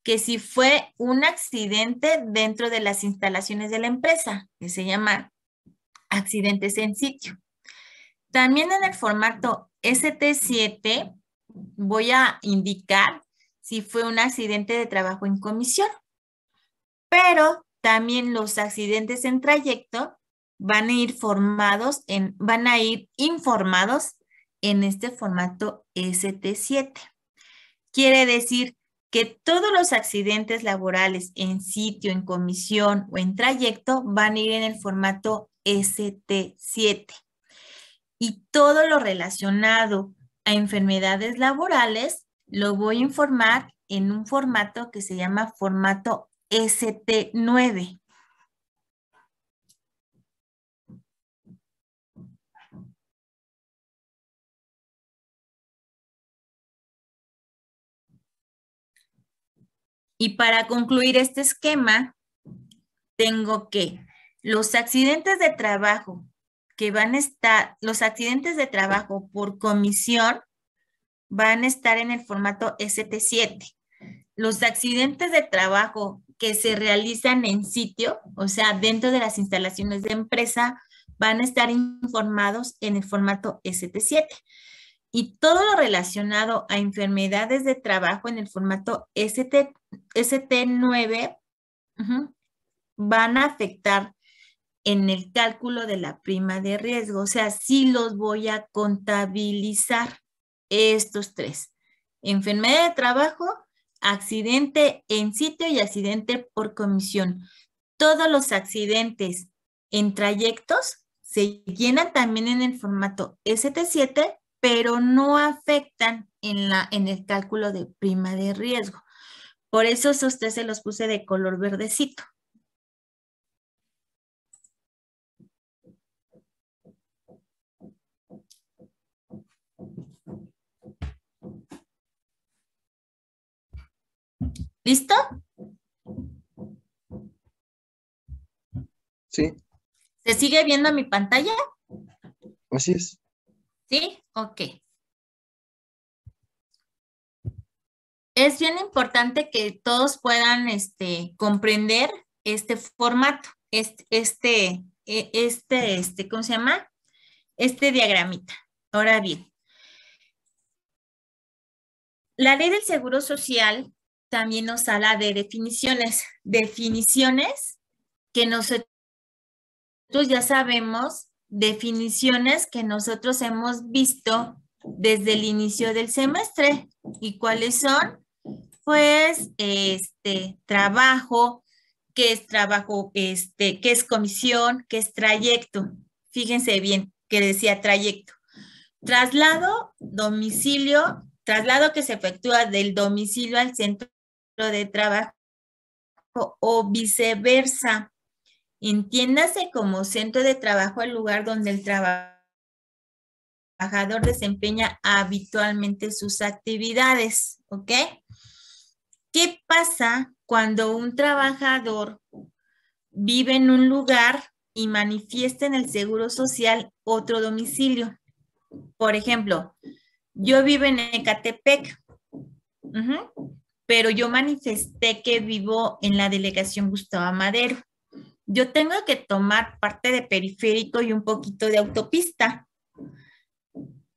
que si fue un accidente dentro de las instalaciones de la empresa, que se llama accidentes en sitio. También en el formato ST7 voy a indicar si fue un accidente de trabajo en comisión, pero también los accidentes en trayecto van a ir informados en este formato ST7. Quiere decir que todos los accidentes laborales en sitio, en comisión o en trayecto van a ir en el formato ST7. Y todo lo relacionado a enfermedades laborales lo voy a informar en un formato que se llama formato ST9. Y para concluir este esquema, tengo que los accidentes de trabajo los accidentes de trabajo por comisión van a estar en el formato ST7. Los accidentes de trabajo que se realizan en sitio, o sea, dentro de las instalaciones de empresa, van a estar informados en el formato ST7. Y todo lo relacionado a enfermedades de trabajo en el formato ST9 van a afectar en el cálculo de la prima de riesgo. O sea, sí los voy a contabilizar estos tres. Enfermedad de trabajo, accidente en sitio y accidente por comisión. Todos los accidentes en trayectos se llenan también en el formato ST7, pero no afectan en el cálculo de prima de riesgo. Por eso esos tres se los puse de color verdecito. ¿Listo? Sí, ¿Se sigue viendo mi pantalla? así es. ¿Sí? Ok. Es bien importante que todos puedan comprender este formato, ¿cómo se llama? Este diagramita. Ahora bien, la ley del Seguro Social también nos habla de definiciones. Definiciones que nosotros ya sabemos, definiciones que nosotros hemos visto desde el inicio del semestre. ¿Y cuáles son? Pues, trabajo, ¿qué es trabajo? ¿Qué es comisión? ¿Qué es trayecto? Fíjense bien que decía trayecto. Traslado, domicilio, traslado que se efectúa del domicilio al centro de trabajo o viceversa. Entiéndase como centro de trabajo el lugar donde el trabajador desempeña habitualmente sus actividades, ¿ok? ¿Qué pasa cuando un trabajador vive en un lugar y manifiesta en el Seguro Social otro domicilio? Por ejemplo, yo vivo en Ecatepec, pero yo manifesté que vivo en la delegación Gustavo Madero. Yo tengo que tomar parte de periférico y un poquito de autopista.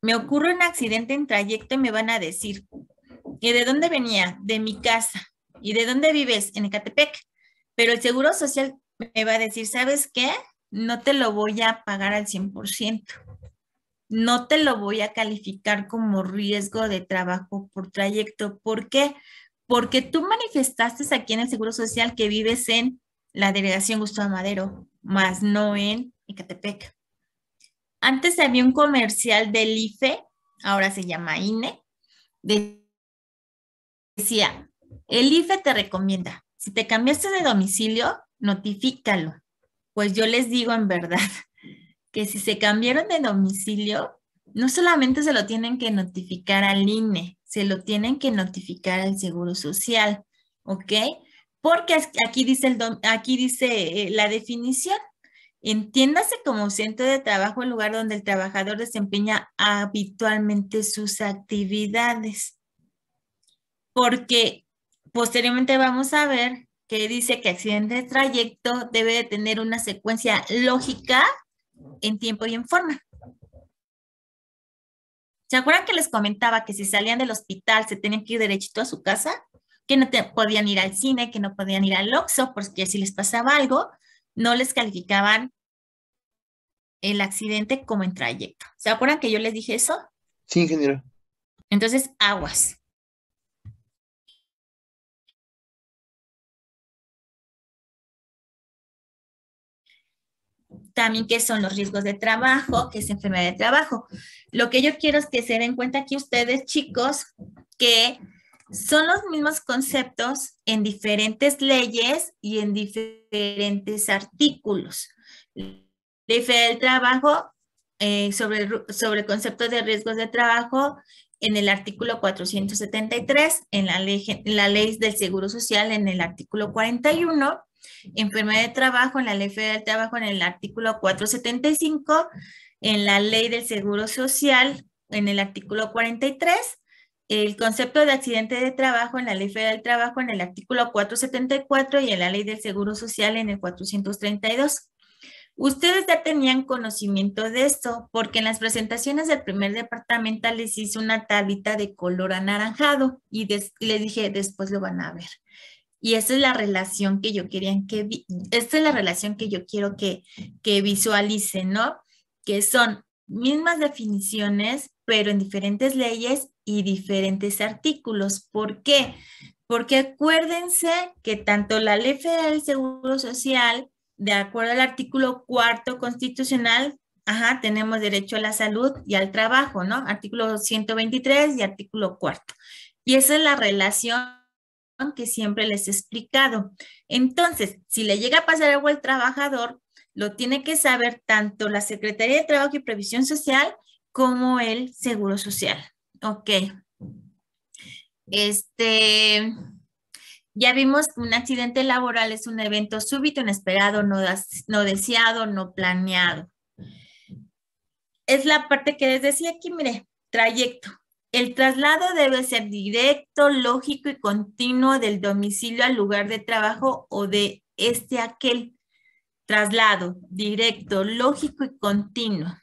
Me ocurre un accidente en trayecto y me van a decir, ¿y de dónde venía? De mi casa. ¿Y de dónde vives? En Ecatepec. Pero el Seguro Social me va a decir, ¿sabes qué? No te lo voy a pagar al 100%. No te lo voy a calificar como riesgo de trabajo por trayecto. ¿Por qué? Porque tú manifestaste aquí en el Seguro Social que vives en la delegación Gustavo Madero, más no en Ecatepec. Antes había un comercial del IFE, ahora se llama INE, decía, el IFE te recomienda, si te cambiaste de domicilio, notifícalo. Pues yo les digo en verdad que si se cambiaron de domicilio, no solamente se lo tienen que notificar al INE, se lo tienen que notificar al Seguro Social, ¿ok? Porque aquí dice, la definición. Entiéndase como centro de trabajo el lugar donde el trabajador desempeña habitualmente sus actividades. Porque posteriormente vamos a ver que dice que accidente de trayecto debe de tener una secuencia lógica en tiempo y en forma. ¿Se acuerdan que les comentaba que si salían del hospital se tenían que ir derechito a su casa? Que no podían ir al cine, que no podían ir al Oxxo, porque si les pasaba algo, no les calificaban el accidente como en trayecto. ¿Se acuerdan que yo les dije eso? Sí, ingeniero. Entonces, aguas. También qué son los riesgos de trabajo, qué es enfermedad de trabajo. Lo que yo quiero es que se den cuenta aquí ustedes, chicos, que son los mismos conceptos en diferentes leyes y en diferentes artículos. Ley Federal del Trabajo, sobre el concepto de riesgos de trabajo, en el artículo 473, en la ley del Seguro Social, en el artículo 41, enfermedad de trabajo, en la Ley Federal del Trabajo, en el artículo 475, en la Ley del Seguro Social, en el artículo 43, el concepto de accidente de trabajo en la Ley Federal del Trabajo, en el artículo 474 y en la Ley del Seguro Social, en el 432. Ustedes ya tenían conocimiento de esto porque en las presentaciones del primer departamental les hice una tablita de color anaranjado y les dije, después lo van a ver. Y esa es la relación que yo esta es la relación que yo quiero que visualicen, ¿no? Que son mismas definiciones, pero en diferentes leyes y diferentes artículos. ¿Por qué? Porque acuérdense que tanto la Ley Federal del Seguro Social, de acuerdo al artículo 4 constitucional, tenemos derecho a la salud y al trabajo, ¿no? Artículo 123 y artículo 4. Y esa es la relación que siempre les he explicado. Entonces, si le llega a pasar algo al trabajador, lo tiene que saber tanto la Secretaría de Trabajo y Previsión Social como el Seguro Social. Ok. Ya vimos que un accidente laboral es un evento súbito, inesperado, no deseado, no planeado. Es la parte que les decía aquí, mire, trayecto. El traslado debe ser directo, lógico y continuo del domicilio al lugar de trabajo o de a aquel. Traslado directo, lógico y continuo.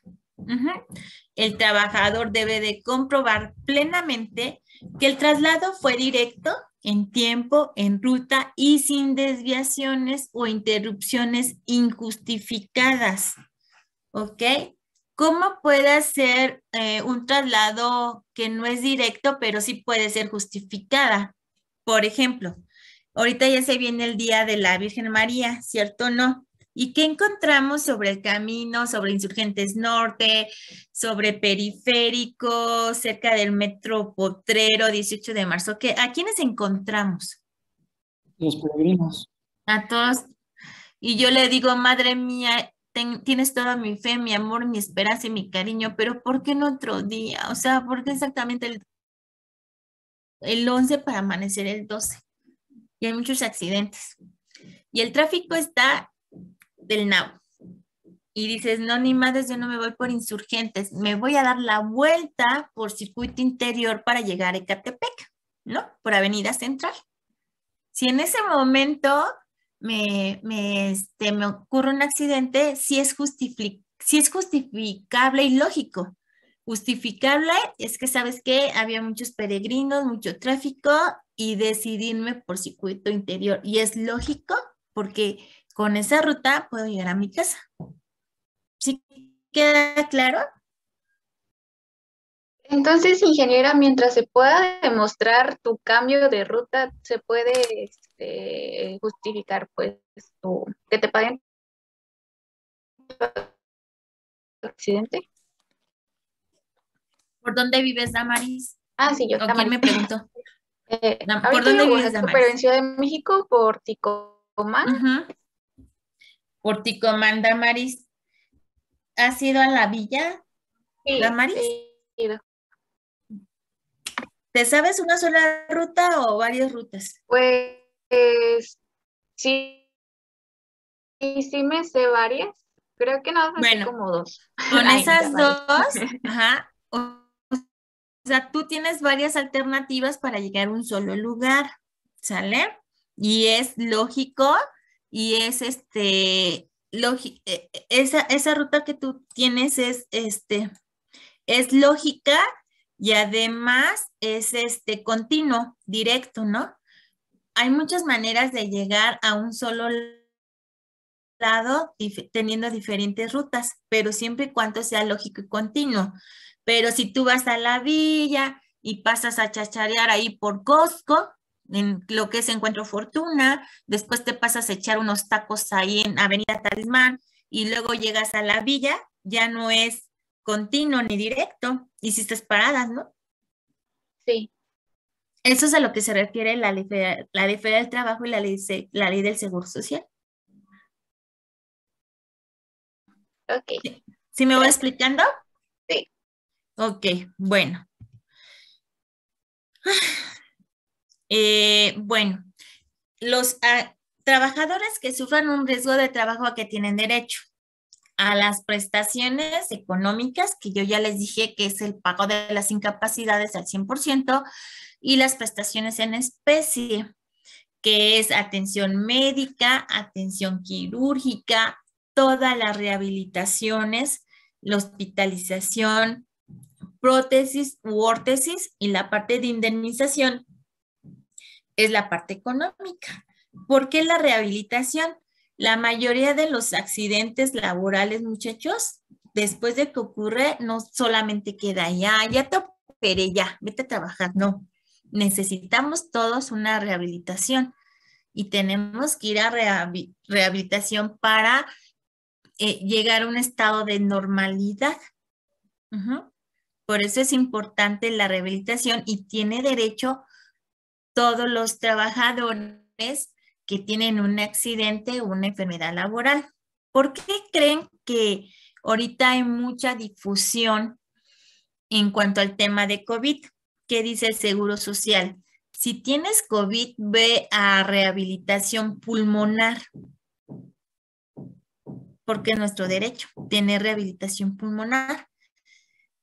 El trabajador debe de comprobar plenamente que el traslado fue directo, en tiempo, en ruta y sin desviaciones o interrupciones injustificadas. ¿Ok? ¿Cómo puede ser un traslado que no es directo, pero sí puede ser justificada? Por ejemplo, ahorita ya se viene el Día de la Virgen María, ¿cierto o no? ¿Y qué encontramos sobre el camino, sobre Insurgentes Norte, sobre Periférico, cerca del Metro Potrero, 18 de marzo? ¿A quiénes encontramos? Los peregrinos. A todos. Y yo le digo, madre mía, tienes toda mi fe, mi amor, mi esperanza y mi cariño, pero ¿por qué no otro día? O sea, ¿por qué exactamente el 11 para amanecer el 12? Y hay muchos accidentes. Y el tráfico está del nabo. Y dices, no, ni madres, yo no me voy por Insurgentes, me voy a dar la vuelta por circuito interior para llegar a Ecatepec. ¿no? Por Avenida Central. Si en ese momento me ocurre un accidente, sí es justificable y lógico. Justificable es que, ¿sabes qué? Había muchos peregrinos, mucho tráfico y decidirme por circuito interior. Y es lógico porque con esa ruta puedo llegar a mi casa. ¿Sí queda claro? Entonces, ingeniera, mientras se pueda demostrar tu cambio de ruta, se puede justificar, pues, que te paguen tu accidente. ¿Por dónde vives, Damaris? Ah, sí, yo ¿O quién me preguntó? ¿Por ahorita dónde vivo en vives, Oaxaca, pero Damaris? en Ciudad de México, por Ticomán. Por Ticomán, Damaris. ¿Has ido a la villa, Sí, Damaris? he ido. ¿Te sabes una sola ruta o varias rutas? Pues sí, sí me sé varias. Creo que nada más me sé como dos. Con Ay, esas ya varias. dos, ajá, o sea, tú tienes varias alternativas para llegar a un solo lugar, ¿sale? Y es lógico y es esa ruta que tú tienes es lógica y además es continuo, directo, ¿no? Hay muchas maneras de llegar a un solo lado teniendo diferentes rutas, pero siempre y cuando sea lógico y continuo. Pero si tú vas a la villa y pasas a chacharear ahí por Costco, en lo que es Encuentro Fortuna, después te pasas a echar unos tacos ahí en Avenida Talismán y luego llegas a la villa, ya no es continuo ni directo, hiciste paradas, ¿no? Sí. Eso es a lo que se refiere la ley federal del trabajo y la ley del seguro social. Ok. ¿Sí me voy explicando? Sí. Ok, bueno. Bueno, los trabajadores que sufran un riesgo de trabajo a que tienen derecho a las prestaciones económicas, que yo ya les dije que es el pago de las incapacidades al 100%, y las prestaciones en especie, que es atención médica, atención quirúrgica, todas las rehabilitaciones, la hospitalización, prótesis u órtesis, y la parte de indemnización es la parte económica. ¿Por qué la rehabilitación? La mayoría de los accidentes laborales, muchachos, después de que ocurre, no solamente queda ya te operé, ya, vete a trabajar, no. Necesitamos todos una rehabilitación y tenemos que ir a rehabilitación para llegar a un estado de normalidad. Por eso es importante la rehabilitación y tiene derecho todos los trabajadores que tienen un accidente o una enfermedad laboral. ¿Por qué creen que ahorita hay mucha difusión en cuanto al tema de COVID? ¿Qué dice el Seguro Social? Si tienes COVID, ve a rehabilitación pulmonar, porque es nuestro derecho tener rehabilitación pulmonar.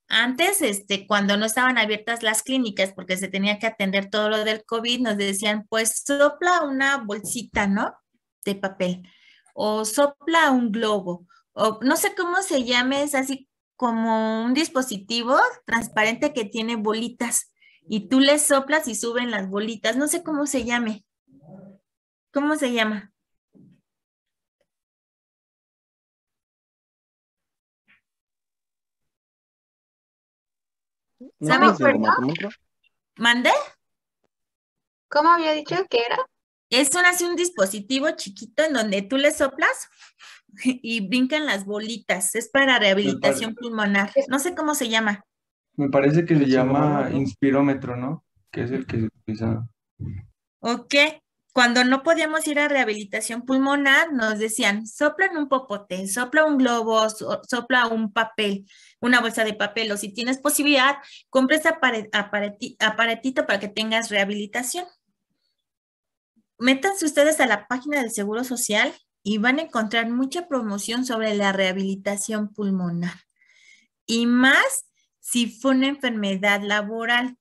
Antes, cuando no estaban abiertas las clínicas, porque se tenía que atender todo lo del COVID, nos decían, pues sopla una bolsita, ¿no? De papel, o sopla un globo, o no sé cómo se llame, es así como un dispositivo transparente que tiene bolitas, y tú le soplas y suben las bolitas, no sé cómo se llame. ¿Cómo se llama? ¿No ¿Sabe? es sintomátometro? ¿Mande? ¿Cómo había dicho que era? Es así un dispositivo chiquito en donde tú le soplas y brincan las bolitas. Es para rehabilitación pulmonar. No sé cómo se llama. Me parece que se ¿El llama sismógrafo? inspirómetro, ¿no? Que es el que se utiliza. Ok. Cuando no podíamos ir a rehabilitación pulmonar, nos decían, sopla en un popote, sopla un globo, sopla un papel, una bolsa de papel, o si tienes posibilidad, compra ese aparatito para que tengas rehabilitación. Métanse ustedes a la página del Seguro Social y van a encontrar mucha promoción sobre la rehabilitación pulmonar. Y más si fue una enfermedad laboral,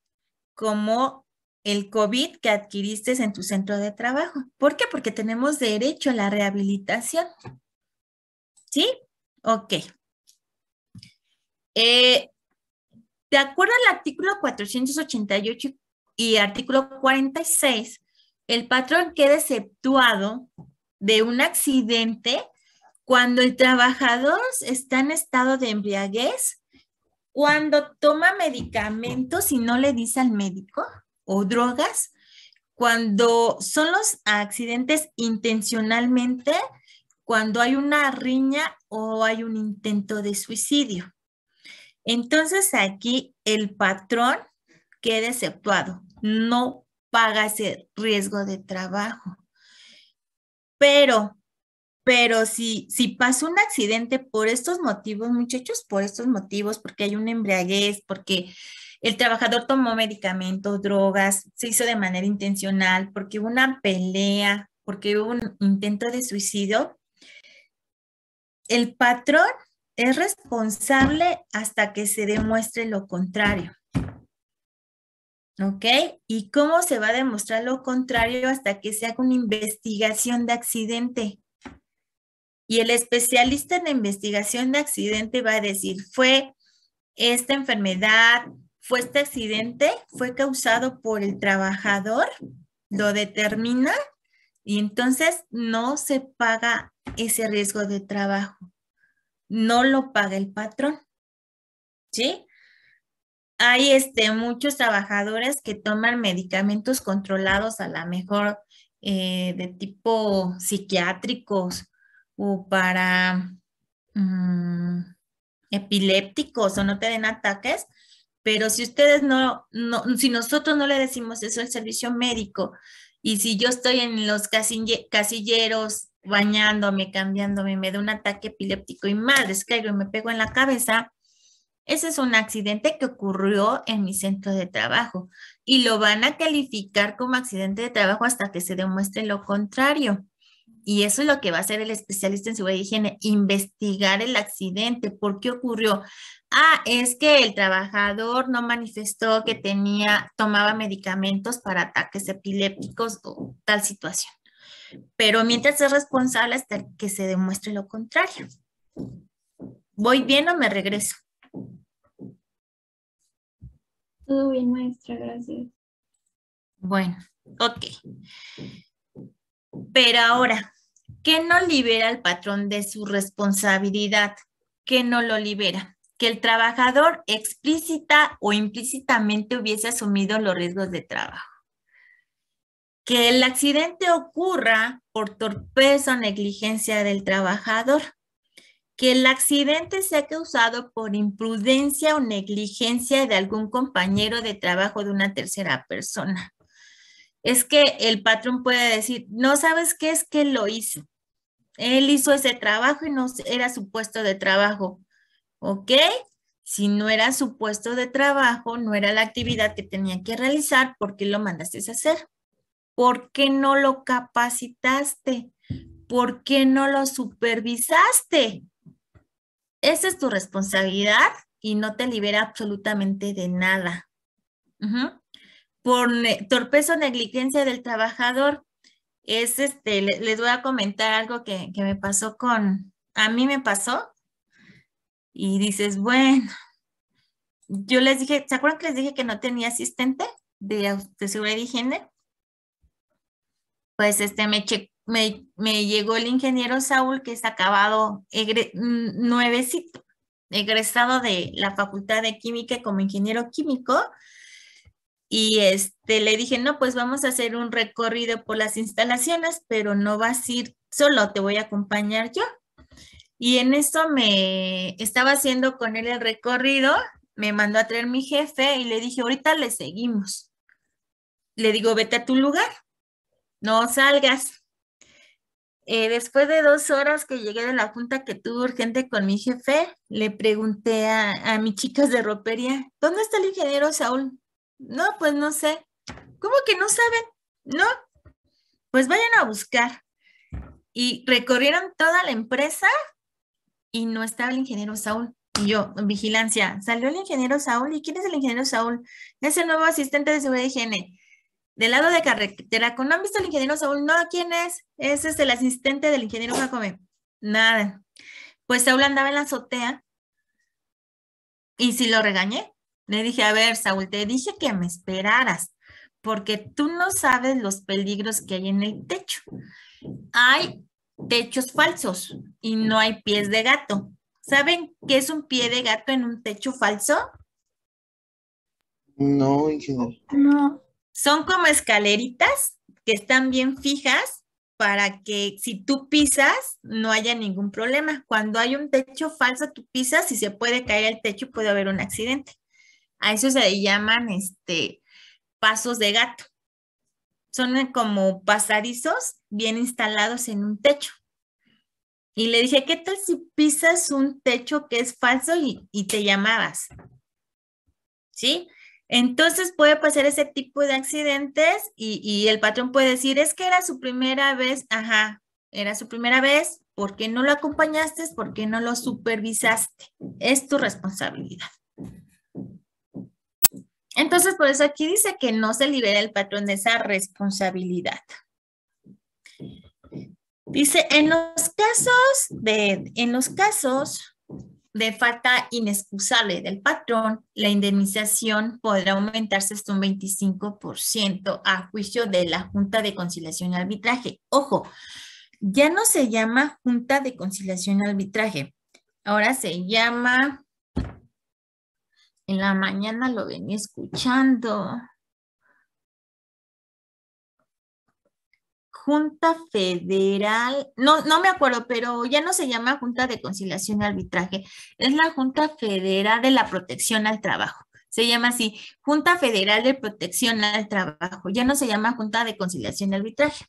como el COVID que adquiriste en tu centro de trabajo. ¿Por qué? Porque tenemos derecho a la rehabilitación. ¿Sí? Ok. De acuerdo al artículo 488 y artículo 46, el patrón queda exceptuado de un accidente cuando el trabajador está en estado de embriaguez, cuando toma medicamentos y no le dice al médico, o drogas, cuando son los accidentes intencionalmente, cuando hay una riña o hay un intento de suicidio. Entonces aquí el patrón queda exceptuado, no paga ese riesgo de trabajo. Pero si pasa un accidente por estos motivos, muchachos, por estos motivos, porque hay una embriaguez, porque el trabajador tomó medicamentos, drogas, se hizo de manera intencional, porque hubo una pelea, porque hubo un intento de suicidio, el patrón es responsable hasta que se demuestre lo contrario. ¿Ok? ¿Y cómo se va a demostrar lo contrario? Hasta que se haga una investigación de accidente. Y el especialista en investigación de accidente va a decir, fue esta enfermedad, fue este accidente, fue causado por el trabajador, lo determina y entonces no se paga ese riesgo de trabajo. No lo paga el patrón. ¿Sí? Hay muchos trabajadores que toman medicamentos controlados a lo mejor de tipo psiquiátricos o para epilépticos o no te den ataques, pero si ustedes si nosotros no le decimos eso al servicio médico y si yo estoy en los casilleros bañándome, cambiándome, me da un ataque epiléptico y madres caigo y me pego en la cabeza, ese es un accidente que ocurrió en mi centro de trabajo y lo van a calificar como accidente de trabajo hasta que se demuestre lo contrario. Y eso es lo que va a hacer el especialista en seguridad y higiene, investigar el accidente. ¿Por qué ocurrió? Es que el trabajador no manifestó que tomaba medicamentos para ataques epilépticos o tal situación. Pero mientras es responsable hasta que se demuestre lo contrario. ¿Voy bien o me regreso? Todo bien, maestra, gracias. Bueno, ok. Pero ahora, ¿qué no libera al patrón de su responsabilidad? ¿Qué no lo libera? Que el trabajador explícita o implícitamente hubiese asumido los riesgos de trabajo. Que el accidente ocurra por torpeza o negligencia del trabajador. Que el accidente sea causado por imprudencia o negligencia de algún compañero de trabajo de una tercera persona. Es que el patrón puede decir, no sabes qué es que él lo hizo. Él hizo ese trabajo y no era su puesto de trabajo. ¿Ok? Si no era su puesto de trabajo, no era la actividad que tenía que realizar, ¿por qué lo mandaste a hacer? ¿Por qué no lo capacitaste? ¿Por qué no lo supervisaste? Esa es tu responsabilidad y no te libera absolutamente de nada. Por torpeza o negligencia del trabajador, les voy a comentar algo que me pasó a mí me pasó y dices, bueno, yo les dije, ¿se acuerdan que les dije que no tenía asistente de seguridad y higiene? Pues me llegó el ingeniero Saúl, que es acabado nuevecito, egresado de la Facultad de Química como ingeniero químico. Y le dije, no, pues vamos a hacer un recorrido por las instalaciones, pero no vas a ir solo, te voy a acompañar yo. Y en eso me estaba haciendo con él el recorrido, me mandó a traer mi jefe y le dije, ahorita le seguimos. Le digo, vete a tu lugar, no salgas. Después de 2 horas que llegué de la junta que tuve urgente con mi jefe, le pregunté a mis chicas de ropería, ¿dónde está el ingeniero Saúl? No, pues no sé. ¿Cómo que no saben? No, pues vayan a buscar. Y recorrieron toda la empresa y no estaba el ingeniero Saúl. Y yo, en vigilancia, salió el ingeniero Saúl. ¿Y quién es el ingeniero Saúl? Es el nuevo asistente de seguridad y higiene. del lado de carretera, ¿no han visto al ingeniero Saúl? No, ¿quién es? Ese es el asistente del ingeniero Jacome. Nada. Pues Saúl andaba en la azotea y sí lo regañé. Le dije, a ver, Saúl, te dije que me esperaras, porque tú no sabes los peligros que hay en el techo. Hay techos falsos y no hay pies de gato. ¿Saben qué es un pie de gato en un techo falso? No, ingeniero. No. Son como escaleritas que están bien fijas para que si tú pisas no haya ningún problema. Cuando hay un techo falso, tú pisas y se puede caer el techo y puede haber un accidente. A eso se le llaman pasos de gato. Son como pasadizos bien instalados en un techo. Y le dije, ¿qué tal si pisas un techo que es falso y te llamabas? ¿Sí? Entonces puede pasar ese tipo de accidentes y el patrón puede decir, es que era su primera vez, ajá, era su primera vez, ¿por qué no lo acompañaste? ¿Por qué no lo supervisaste? Es tu responsabilidad. Entonces, por eso aquí dice que no se libera el patrón de esa responsabilidad. Dice, en los casos de falta inexcusable del patrón, la indemnización podrá aumentarse hasta un 25% a juicio de la Junta de Conciliación y Arbitraje. Ojo, ya no se llama Junta de Conciliación y Arbitraje, ahora se llama, en la mañana lo venía escuchando, Junta Federal, no me acuerdo, pero ya no se llama Junta de Conciliación y Arbitraje, es la Junta Federal de la Protección al Trabajo. Se llama así, Junta Federal de Protección al Trabajo, ya no se llama Junta de Conciliación y Arbitraje.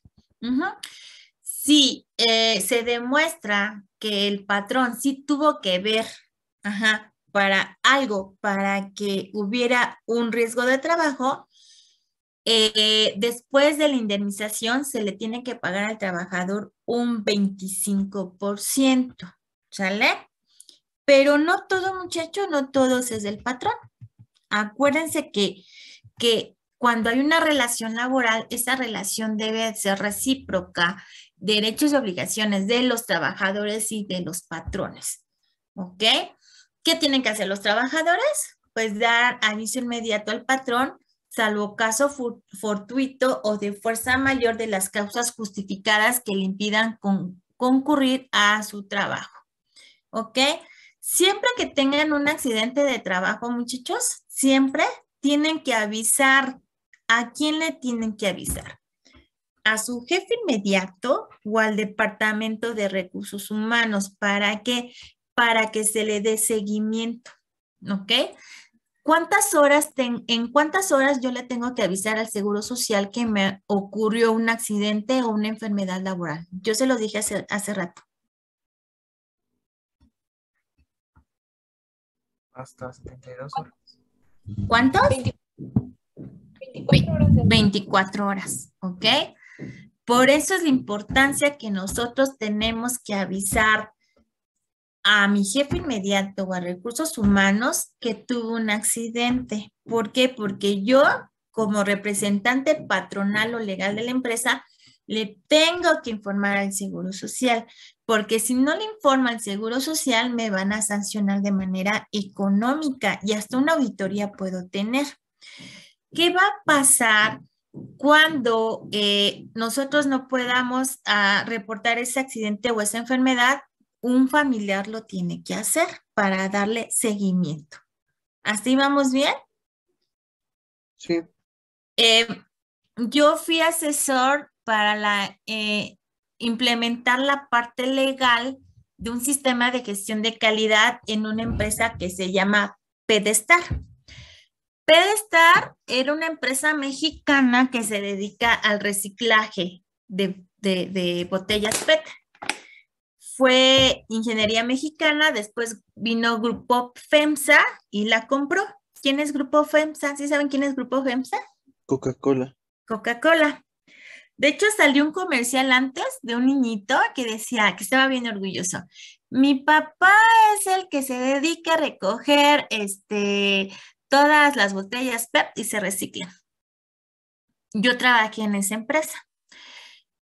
Sí, se demuestra que el patrón sí tuvo que ver, para algo, para que hubiera un riesgo de trabajo. Después de la indemnización se le tiene que pagar al trabajador un 25%, ¿sale? Pero no todo, muchacho, no todo es del patrón. Acuérdense que cuando hay una relación laboral, esa relación debe ser recíproca, derechos y obligaciones de los trabajadores y de los patrones, ¿ok? ¿Qué tienen que hacer los trabajadores? Pues dar aviso inmediato al patrón, salvo caso fortuito o de fuerza mayor de las causas justificadas que le impidan concurrir a su trabajo. ¿Ok? Siempre que tengan un accidente de trabajo, muchachos, siempre tienen que avisar. ¿A quién le tienen que avisar? A su jefe inmediato o al Departamento de Recursos Humanos. ¿Para qué? Para que se le dé seguimiento. ¿Ok? ¿En cuántas horas yo le tengo que avisar al Seguro Social que me ocurrió un accidente o una enfermedad laboral? Yo se lo dije hace rato. Hasta 72 horas. ¿Cuántos? 24 horas. 24 horas, ¿ok? Por eso es la importancia que nosotros tenemos que avisar a mi jefe inmediato o a recursos humanos que tuvo un accidente. ¿Por qué? Porque yo, como representante patronal o legal de la empresa, le tengo que informar al Seguro Social, porque si no le informa al Seguro Social, me van a sancionar de manera económica y hasta una auditoría puedo tener. ¿Qué va a pasar cuando nosotros no podamos reportar ese accidente o esa enfermedad? Un familiar lo tiene que hacer para darle seguimiento. ¿Así vamos bien? Sí. Yo fui asesor para implementar la parte legal de un sistema de gestión de calidad en una empresa que se llama Pedestar. Pedestar era una empresa mexicana que se dedica al reciclaje de botellas PET. Fue ingeniería mexicana, después vino Grupo FEMSA y la compró. ¿Quién es Grupo FEMSA? ¿Sí saben quién es Grupo FEMSA? Coca-Cola. Coca-Cola. De hecho, salió un comercial antes de un niñito que decía, que estaba bien orgulloso. Mi papá es el que se dedica a recoger todas las botellas PET y se reciclan. Yo trabajé en esa empresa.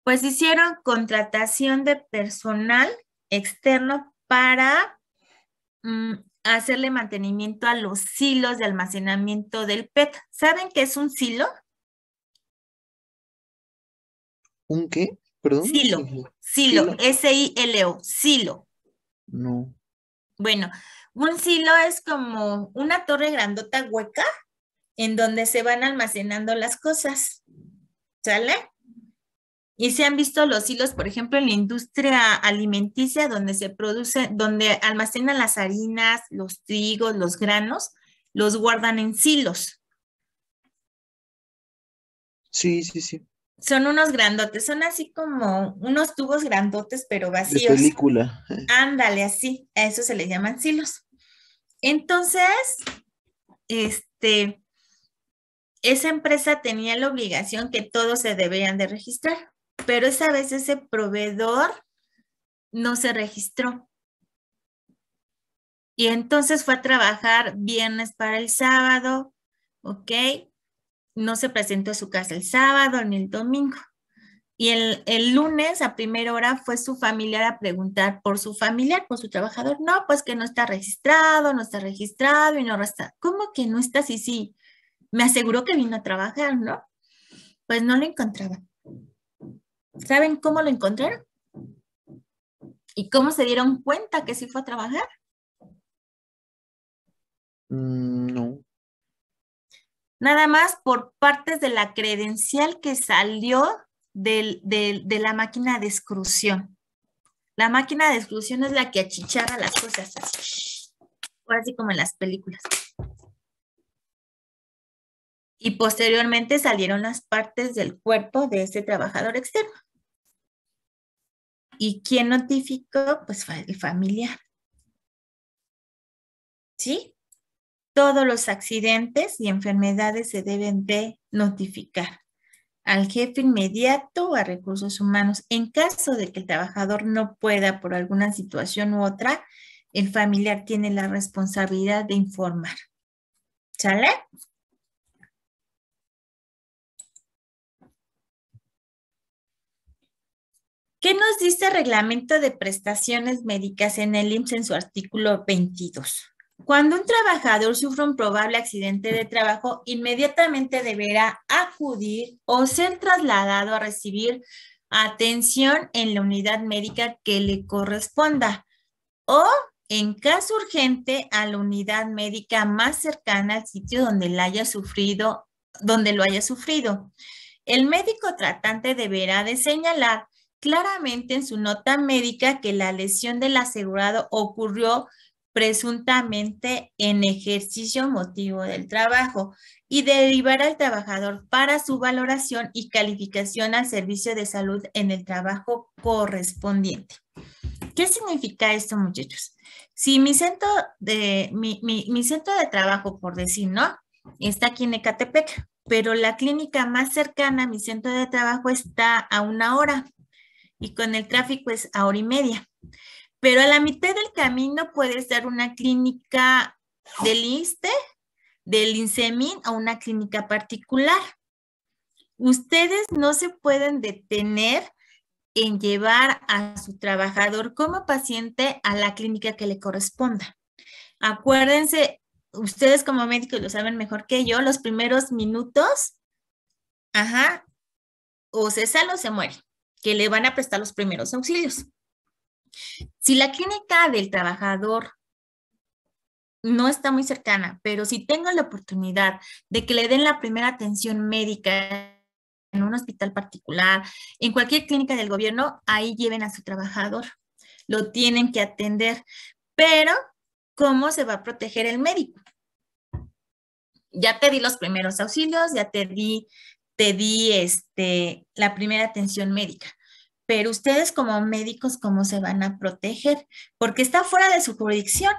Pues hicieron contratación de personal externo para hacerle mantenimiento a los silos de almacenamiento del PET. ¿Saben qué es un silo? ¿Un qué? Perdón. Silo, ¿Silo? S-I-L-O, silo. No. Bueno, un silo es como una torre grandota hueca en donde se van almacenando las cosas. ¿Sale? Y se han visto los silos, por ejemplo, en la industria alimenticia, donde se produce, donde almacenan las harinas, los trigos, los granos, los guardan en silos. Sí, sí, sí. Son unos grandotes, son así como unos tubos grandotes, pero De vacíos. película. Ándale, así, a eso se le llaman silos. Entonces, esa empresa tenía la obligación que todos se debían de registrar, pero esa vez ese proveedor no se registró. Y entonces fue a trabajar viernes para el sábado, ¿ok? No se presentó a su casa el sábado ni el domingo. Y el lunes a primera hora fue su familiar a preguntar por su familiar, por su trabajador. No, pues que no está registrado y no está. ¿Cómo que no está? Sí, sí. Me aseguró que vino a trabajar, ¿no? Pues no lo encontraban. ¿Saben cómo lo encontraron? ¿Y cómo se dieron cuenta que sí fue a trabajar? No. Nada más por partes de la credencial que salió de la máquina de exclusión. La máquina de exclusión es la que achicharra las cosas así, ahora sí como en las películas. Y posteriormente salieron las partes del cuerpo de ese trabajador externo. ¿Y quién notificó? Pues fue el familiar. ¿Sí? Todos los accidentes y enfermedades se deben de notificar al jefe inmediato o a recursos humanos. En caso de que el trabajador no pueda por alguna situación u otra, el familiar tiene la responsabilidad de informar. ¿Sale? ¿Qué nos dice el reglamento de prestaciones médicas en el IMSS en su artículo 22? Cuando un trabajador sufre un probable accidente de trabajo, inmediatamente deberá acudir o ser trasladado a recibir atención en la unidad médica que le corresponda o, en caso urgente, a la unidad médica más cercana al sitio donde lo haya sufrido. El médico tratante deberá de señalar claramente en su nota médica que la lesión del asegurado ocurrió presuntamente en ejercicio motivo del trabajo y derivar al trabajador para su valoración y calificación al servicio de salud en el trabajo correspondiente. ¿Qué significa esto, muchachos? Si mi centro de trabajo, por decir, ¿no? Está aquí en Ecatepec, pero la clínica más cercana a mi centro de trabajo está a 1 hora y con el tráfico es a 1 hora y media. Pero a la mitad del camino puede estar una clínica del ISSSTE, del INSEMIN o una clínica particular. Ustedes no se pueden detener en llevar a su trabajador como paciente a la clínica que le corresponda. Acuérdense, ustedes como médicos lo saben mejor que yo, los primeros minutos, o se sale o se muere, que le van a prestar los primeros auxilios. Si la clínica del trabajador no está muy cercana, pero si tengo la oportunidad de que le den la primera atención médica en un hospital particular, en cualquier clínica del gobierno, ahí lleven a su trabajador. Lo tienen que atender. Pero, ¿cómo se va a proteger el médico? Ya te di los primeros auxilios, ya te di la primera atención médica. Pero ustedes como médicos, ¿cómo se van a proteger? Porque está fuera de su jurisdicción.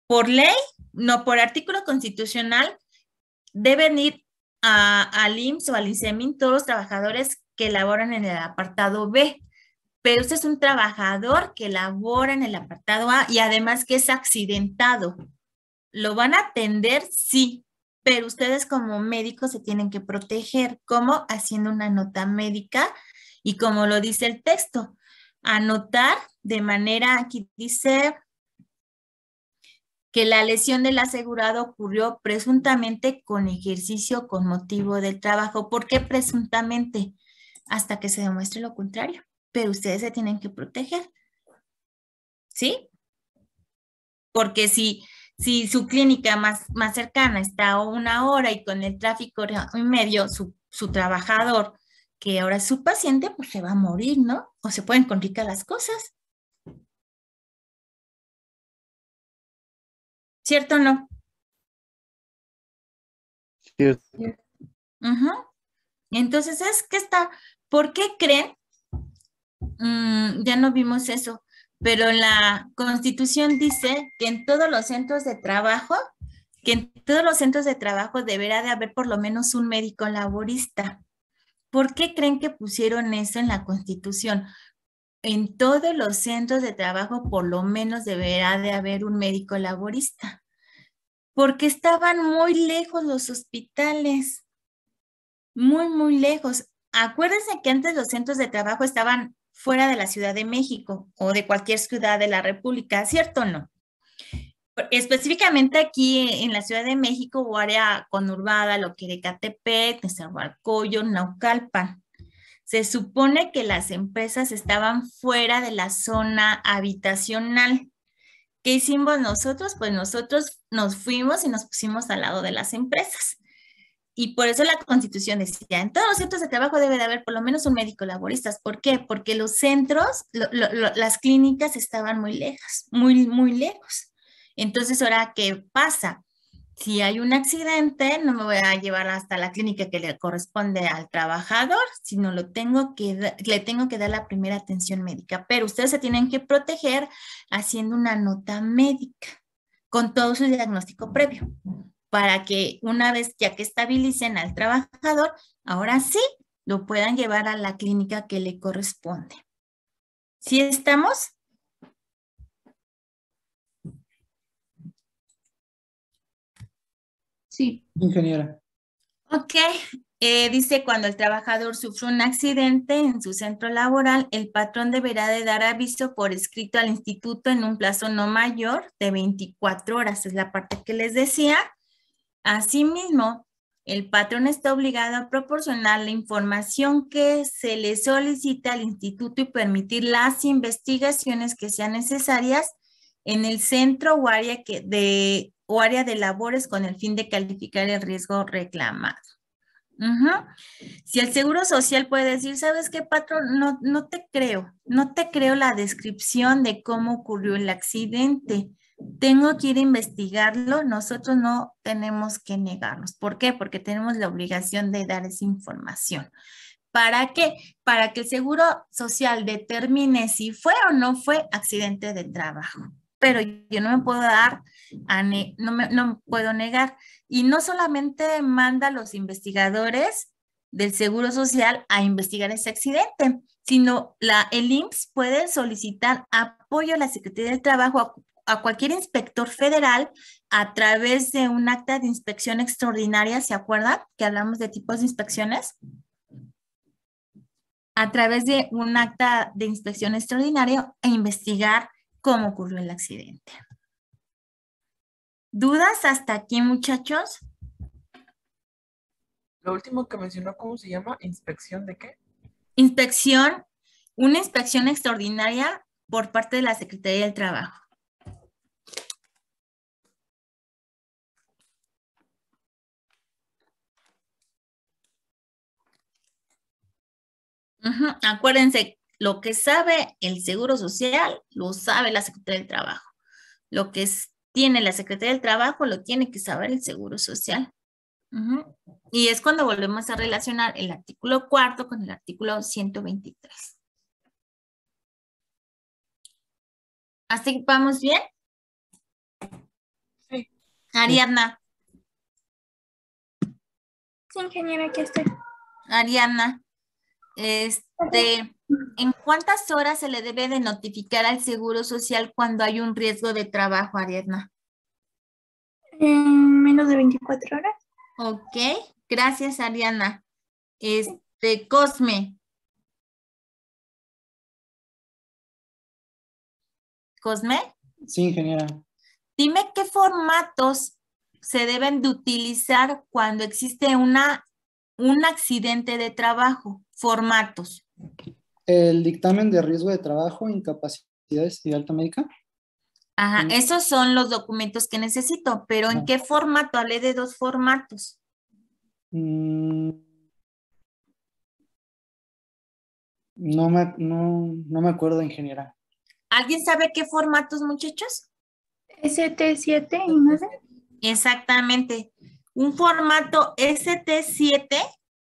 Por ley, no por artículo constitucional, deben ir al IMSS o al INSEMIN todos los trabajadores que laboran en el apartado B. Pero usted es un trabajador que labora en el apartado A y además que es accidentado. ¿Lo van a atender? Sí, pero ustedes como médicos se tienen que proteger. ¿Cómo? Haciendo una nota médica y como lo dice el texto, anotar de manera, aquí dice que la lesión del asegurado ocurrió presuntamente con ejercicio con motivo del trabajo. ¿Por qué presuntamente? Hasta que se demuestre lo contrario. Pero ustedes se tienen que proteger. ¿Sí? Porque si su clínica más cercana está a 1 hora y con el tráfico en medio, su trabajador, que ahora es su paciente, pues se va a morir, ¿no? O se pueden complicar las cosas. ¿Cierto o no? Sí, Ujú. Entonces, ¿por qué creen? Ya no vimos eso, pero la Constitución dice que en todos los centros de trabajo, deberá de haber por lo menos un médico laborista. ¿Por qué creen que pusieron eso en la Constitución? En todos los centros de trabajo por lo menos deberá de haber un médico laborista, porque estaban muy lejos los hospitales, muy, muy lejos. Acuérdense que antes los centros de trabajo estaban fuera de la Ciudad de México o de cualquier ciudad de la República, ¿cierto o no? Específicamente aquí en la Ciudad de México o área conurbada, lo que era Ecatepec, Nezahualcóyotl, Naucalpan. Se supone que las empresas estaban fuera de la zona habitacional. ¿Qué hicimos nosotros? Pues nosotros nos fuimos y nos pusimos al lado de las empresas. Y por eso la Constitución decía, en todos los centros de trabajo debe de haber por lo menos un médico laborista. ¿Por qué? Porque los centros, las clínicas estaban muy lejos, muy, muy lejos. Entonces, ¿ahora qué pasa? Si hay un accidente, no me voy a llevar hasta la clínica que le corresponde al trabajador, sino le tengo que dar la primera atención médica. Pero ustedes se tienen que proteger haciendo una nota médica con todo su diagnóstico previo, para que una vez ya que estabilicen al trabajador, ahora sí lo puedan llevar a la clínica que le corresponde. ¿Sí estamos? Sí. Ingeniera. Ok, dice cuando el trabajador sufre un accidente en su centro laboral, el patrón deberá de dar aviso por escrito al instituto en un plazo no mayor de 24 horas, es la parte que les decía. Asimismo, el patrón está obligado a proporcionar la información que se le solicita al instituto y permitir las investigaciones que sean necesarias en el centro o área de labores con el fin de calificar el riesgo reclamado. Si el Seguro Social puede decir, ¿sabes qué, patrón? No te creo la descripción de cómo ocurrió el accidente. Tengo que ir a investigarlo, nosotros no tenemos que negarnos. ¿Por qué? Porque tenemos la obligación de dar esa información. ¿Para qué? Para que el Seguro Social determine si fue o no fue accidente de trabajo. Pero yo no me puedo no puedo negar. Y no solamente manda a los investigadores del Seguro Social a investigar ese accidente, sino el IMSS puede solicitar apoyo a la Secretaría del Trabajo, a cualquier inspector federal, a través de un acta de inspección extraordinaria. ¿Se acuerdan que hablamos de tipos de inspecciones? A través de un acta de inspección extraordinaria e investigar cómo ocurrió el accidente. ¿Dudas hasta aquí, muchachos? Lo último que mencionó, ¿cómo se llama? ¿Inspección de qué? Una inspección extraordinaria por parte de la Secretaría del Trabajo. Acuérdense, lo que sabe el Seguro Social, lo sabe la Secretaría del Trabajo. Lo que tiene la Secretaría del Trabajo, lo tiene que saber el Seguro Social. Y es cuando volvemos a relacionar el artículo 4 con el artículo 123. ¿Así vamos bien? Sí. Ariadna. Sí, ingeniera, aquí estoy. Ariadna, ¿en cuántas horas se le debe de notificar al Seguro Social cuando hay un riesgo de trabajo, Ariadna? En menos de 24 horas. Ok, gracias, Ariana. Cosme. Cosme, Sí, ingeniera. dime qué formatos se deben de utilizar cuando existe un accidente de trabajo. Formatos. El dictamen de riesgo de trabajo, incapacidades y alta médica. Ajá, esos son los documentos que necesito, pero ¿en qué formato? Hablé de 2 formatos. Mm, no me acuerdo, ingeniera. ¿Alguien sabe qué formatos, muchachos? ST7 y 9. Exactamente. Un formato ST7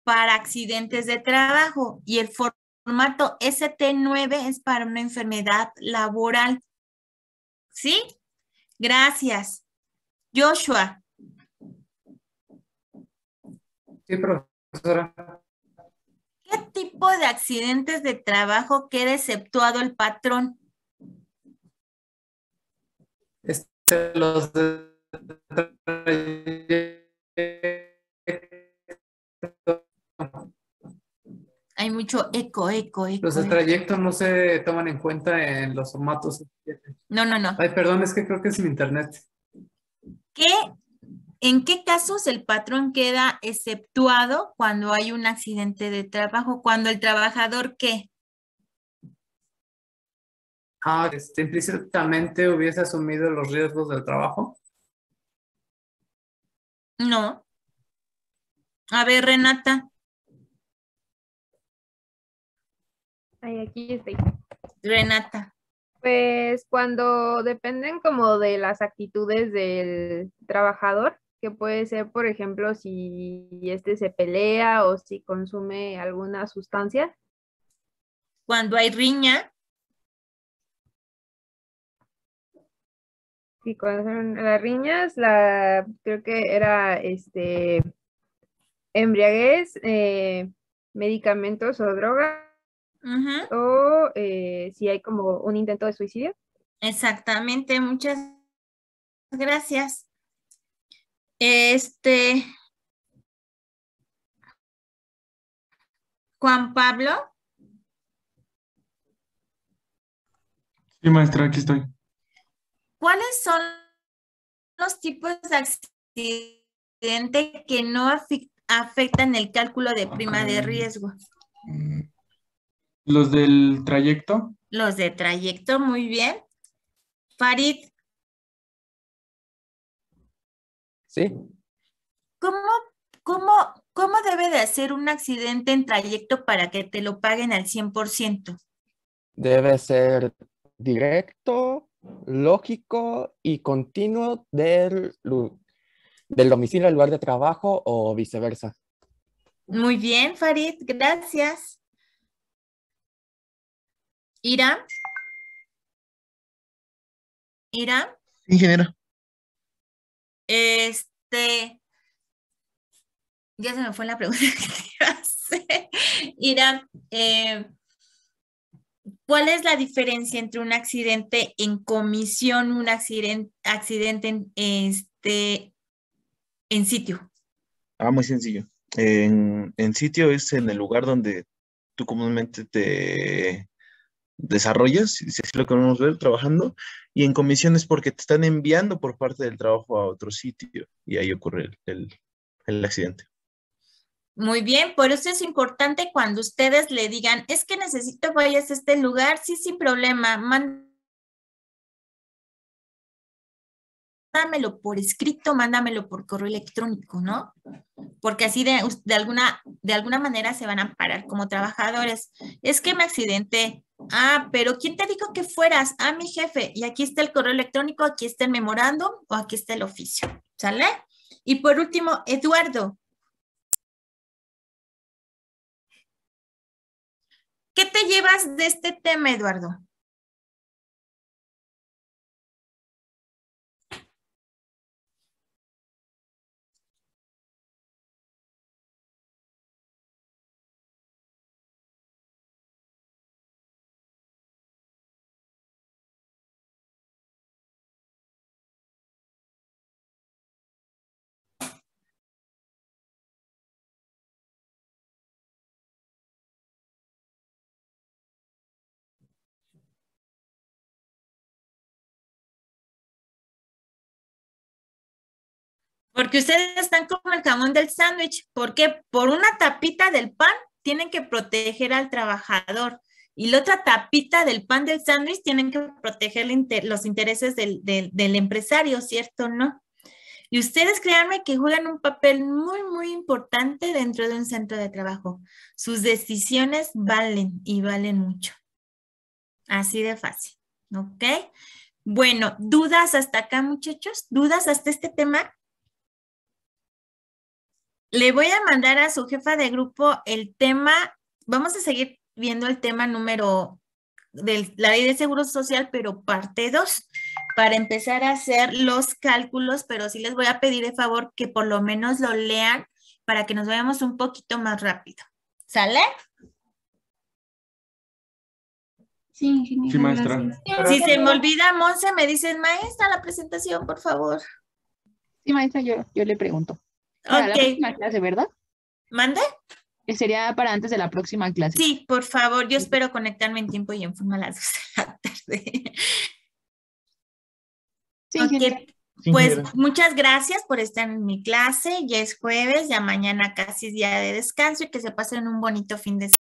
para accidentes de trabajo y el formato ST9 es para una enfermedad laboral. ¿Sí? Gracias. Joshua, Sí, profesora. ¿qué tipo de accidentes de trabajo queda exceptuado el patrón? Los de Hay mucho eco. los de trayecto no se toman en cuenta en los formatos. No. Ay, perdón, es que creo que es mi internet. ¿En qué casos el patrón queda exceptuado cuando hay un accidente de trabajo? Cuando el trabajador, ¿qué? Implícitamente hubiese asumido los riesgos del trabajo. No. A ver, Renata. Ay, aquí estoy. Renata. Pues cuando dependen como de las actitudes del trabajador, que puede ser, por ejemplo, si se pelea o si consume alguna sustancia. Cuando hay riña. Sí, cuando son las riñas, creo que era embriaguez, medicamentos o drogas, o si hay como un intento de suicidio. Exactamente, muchas gracias. Juan Pablo. Sí, maestra, aquí estoy. ¿Cuáles son los tipos de accidente que no afectan el cálculo de prima de riesgo? Los del trayecto. Los de trayecto, muy bien. Farid. Sí. ¿Cómo debe de hacer un accidente en trayecto para que te lo paguen al 100%? Debe ser directo, lógico y continuo del domicilio al lugar de trabajo o viceversa. Muy bien, Farid, gracias. Ira. Ira. Ingeniera. Ya se me fue la pregunta que te iba a hacer. Ira, ¿cuál es la diferencia entre un accidente en comisión y un accidente en sitio? Muy sencillo. En sitio es en el lugar donde tú comúnmente te desarrollas, si así lo queremos ver, trabajando, y en comisión es porque te están enviando por parte del trabajo a otro sitio y ahí ocurre el accidente. Muy bien, por eso es importante cuando ustedes le digan, es que necesito vayas a este lugar, sí, sin problema, mándamelo por escrito, mándamelo por correo electrónico, ¿no? Porque así de alguna manera se van a amparar como trabajadores. Es que me accidenté. Pero ¿quién te dijo que fueras? Mi jefe. Y aquí está el correo electrónico, aquí está el memorándum o aquí está el oficio. ¿Sale? Y por último, Eduardo. ¿Qué te llevas de este tema, Eduardo? Porque ustedes están como el jamón del sándwich. Porque por una tapita del pan tienen que proteger al trabajador. Y la otra tapita del pan del sándwich tienen que proteger los intereses del empresario, ¿cierto o no? Y ustedes créanme que juegan un papel muy, muy importante dentro de un centro de trabajo. Sus decisiones valen y valen mucho. Así de fácil, ¿ok? Bueno, ¿dudas hasta acá, muchachos? ¿Dudas hasta este tema? Le voy a mandar a su jefa de grupo el tema. Vamos a seguir viendo el tema número de la ley de seguro social, pero parte 2, para empezar a hacer los cálculos, pero sí les voy a pedir de favor que por lo menos lo lean para que nos vayamos un poquito más rápido. ¿Sale? Sí, ingeniera. Sí, maestra. Gracias. Si se me olvida, Monse, me dices, maestra, la presentación, por favor. Sí, maestra, yo le pregunto. Para la próxima clase, ¿verdad? ¿Mande? Sería para antes de la próxima clase. Sí, por favor, yo espero conectarme en tiempo y en forma a las 2 de la tarde. Sí, okay. Pues muchas gracias por estar en mi clase. Ya es jueves, ya mañana casi es día de descanso y que se pasen un bonito fin de semana.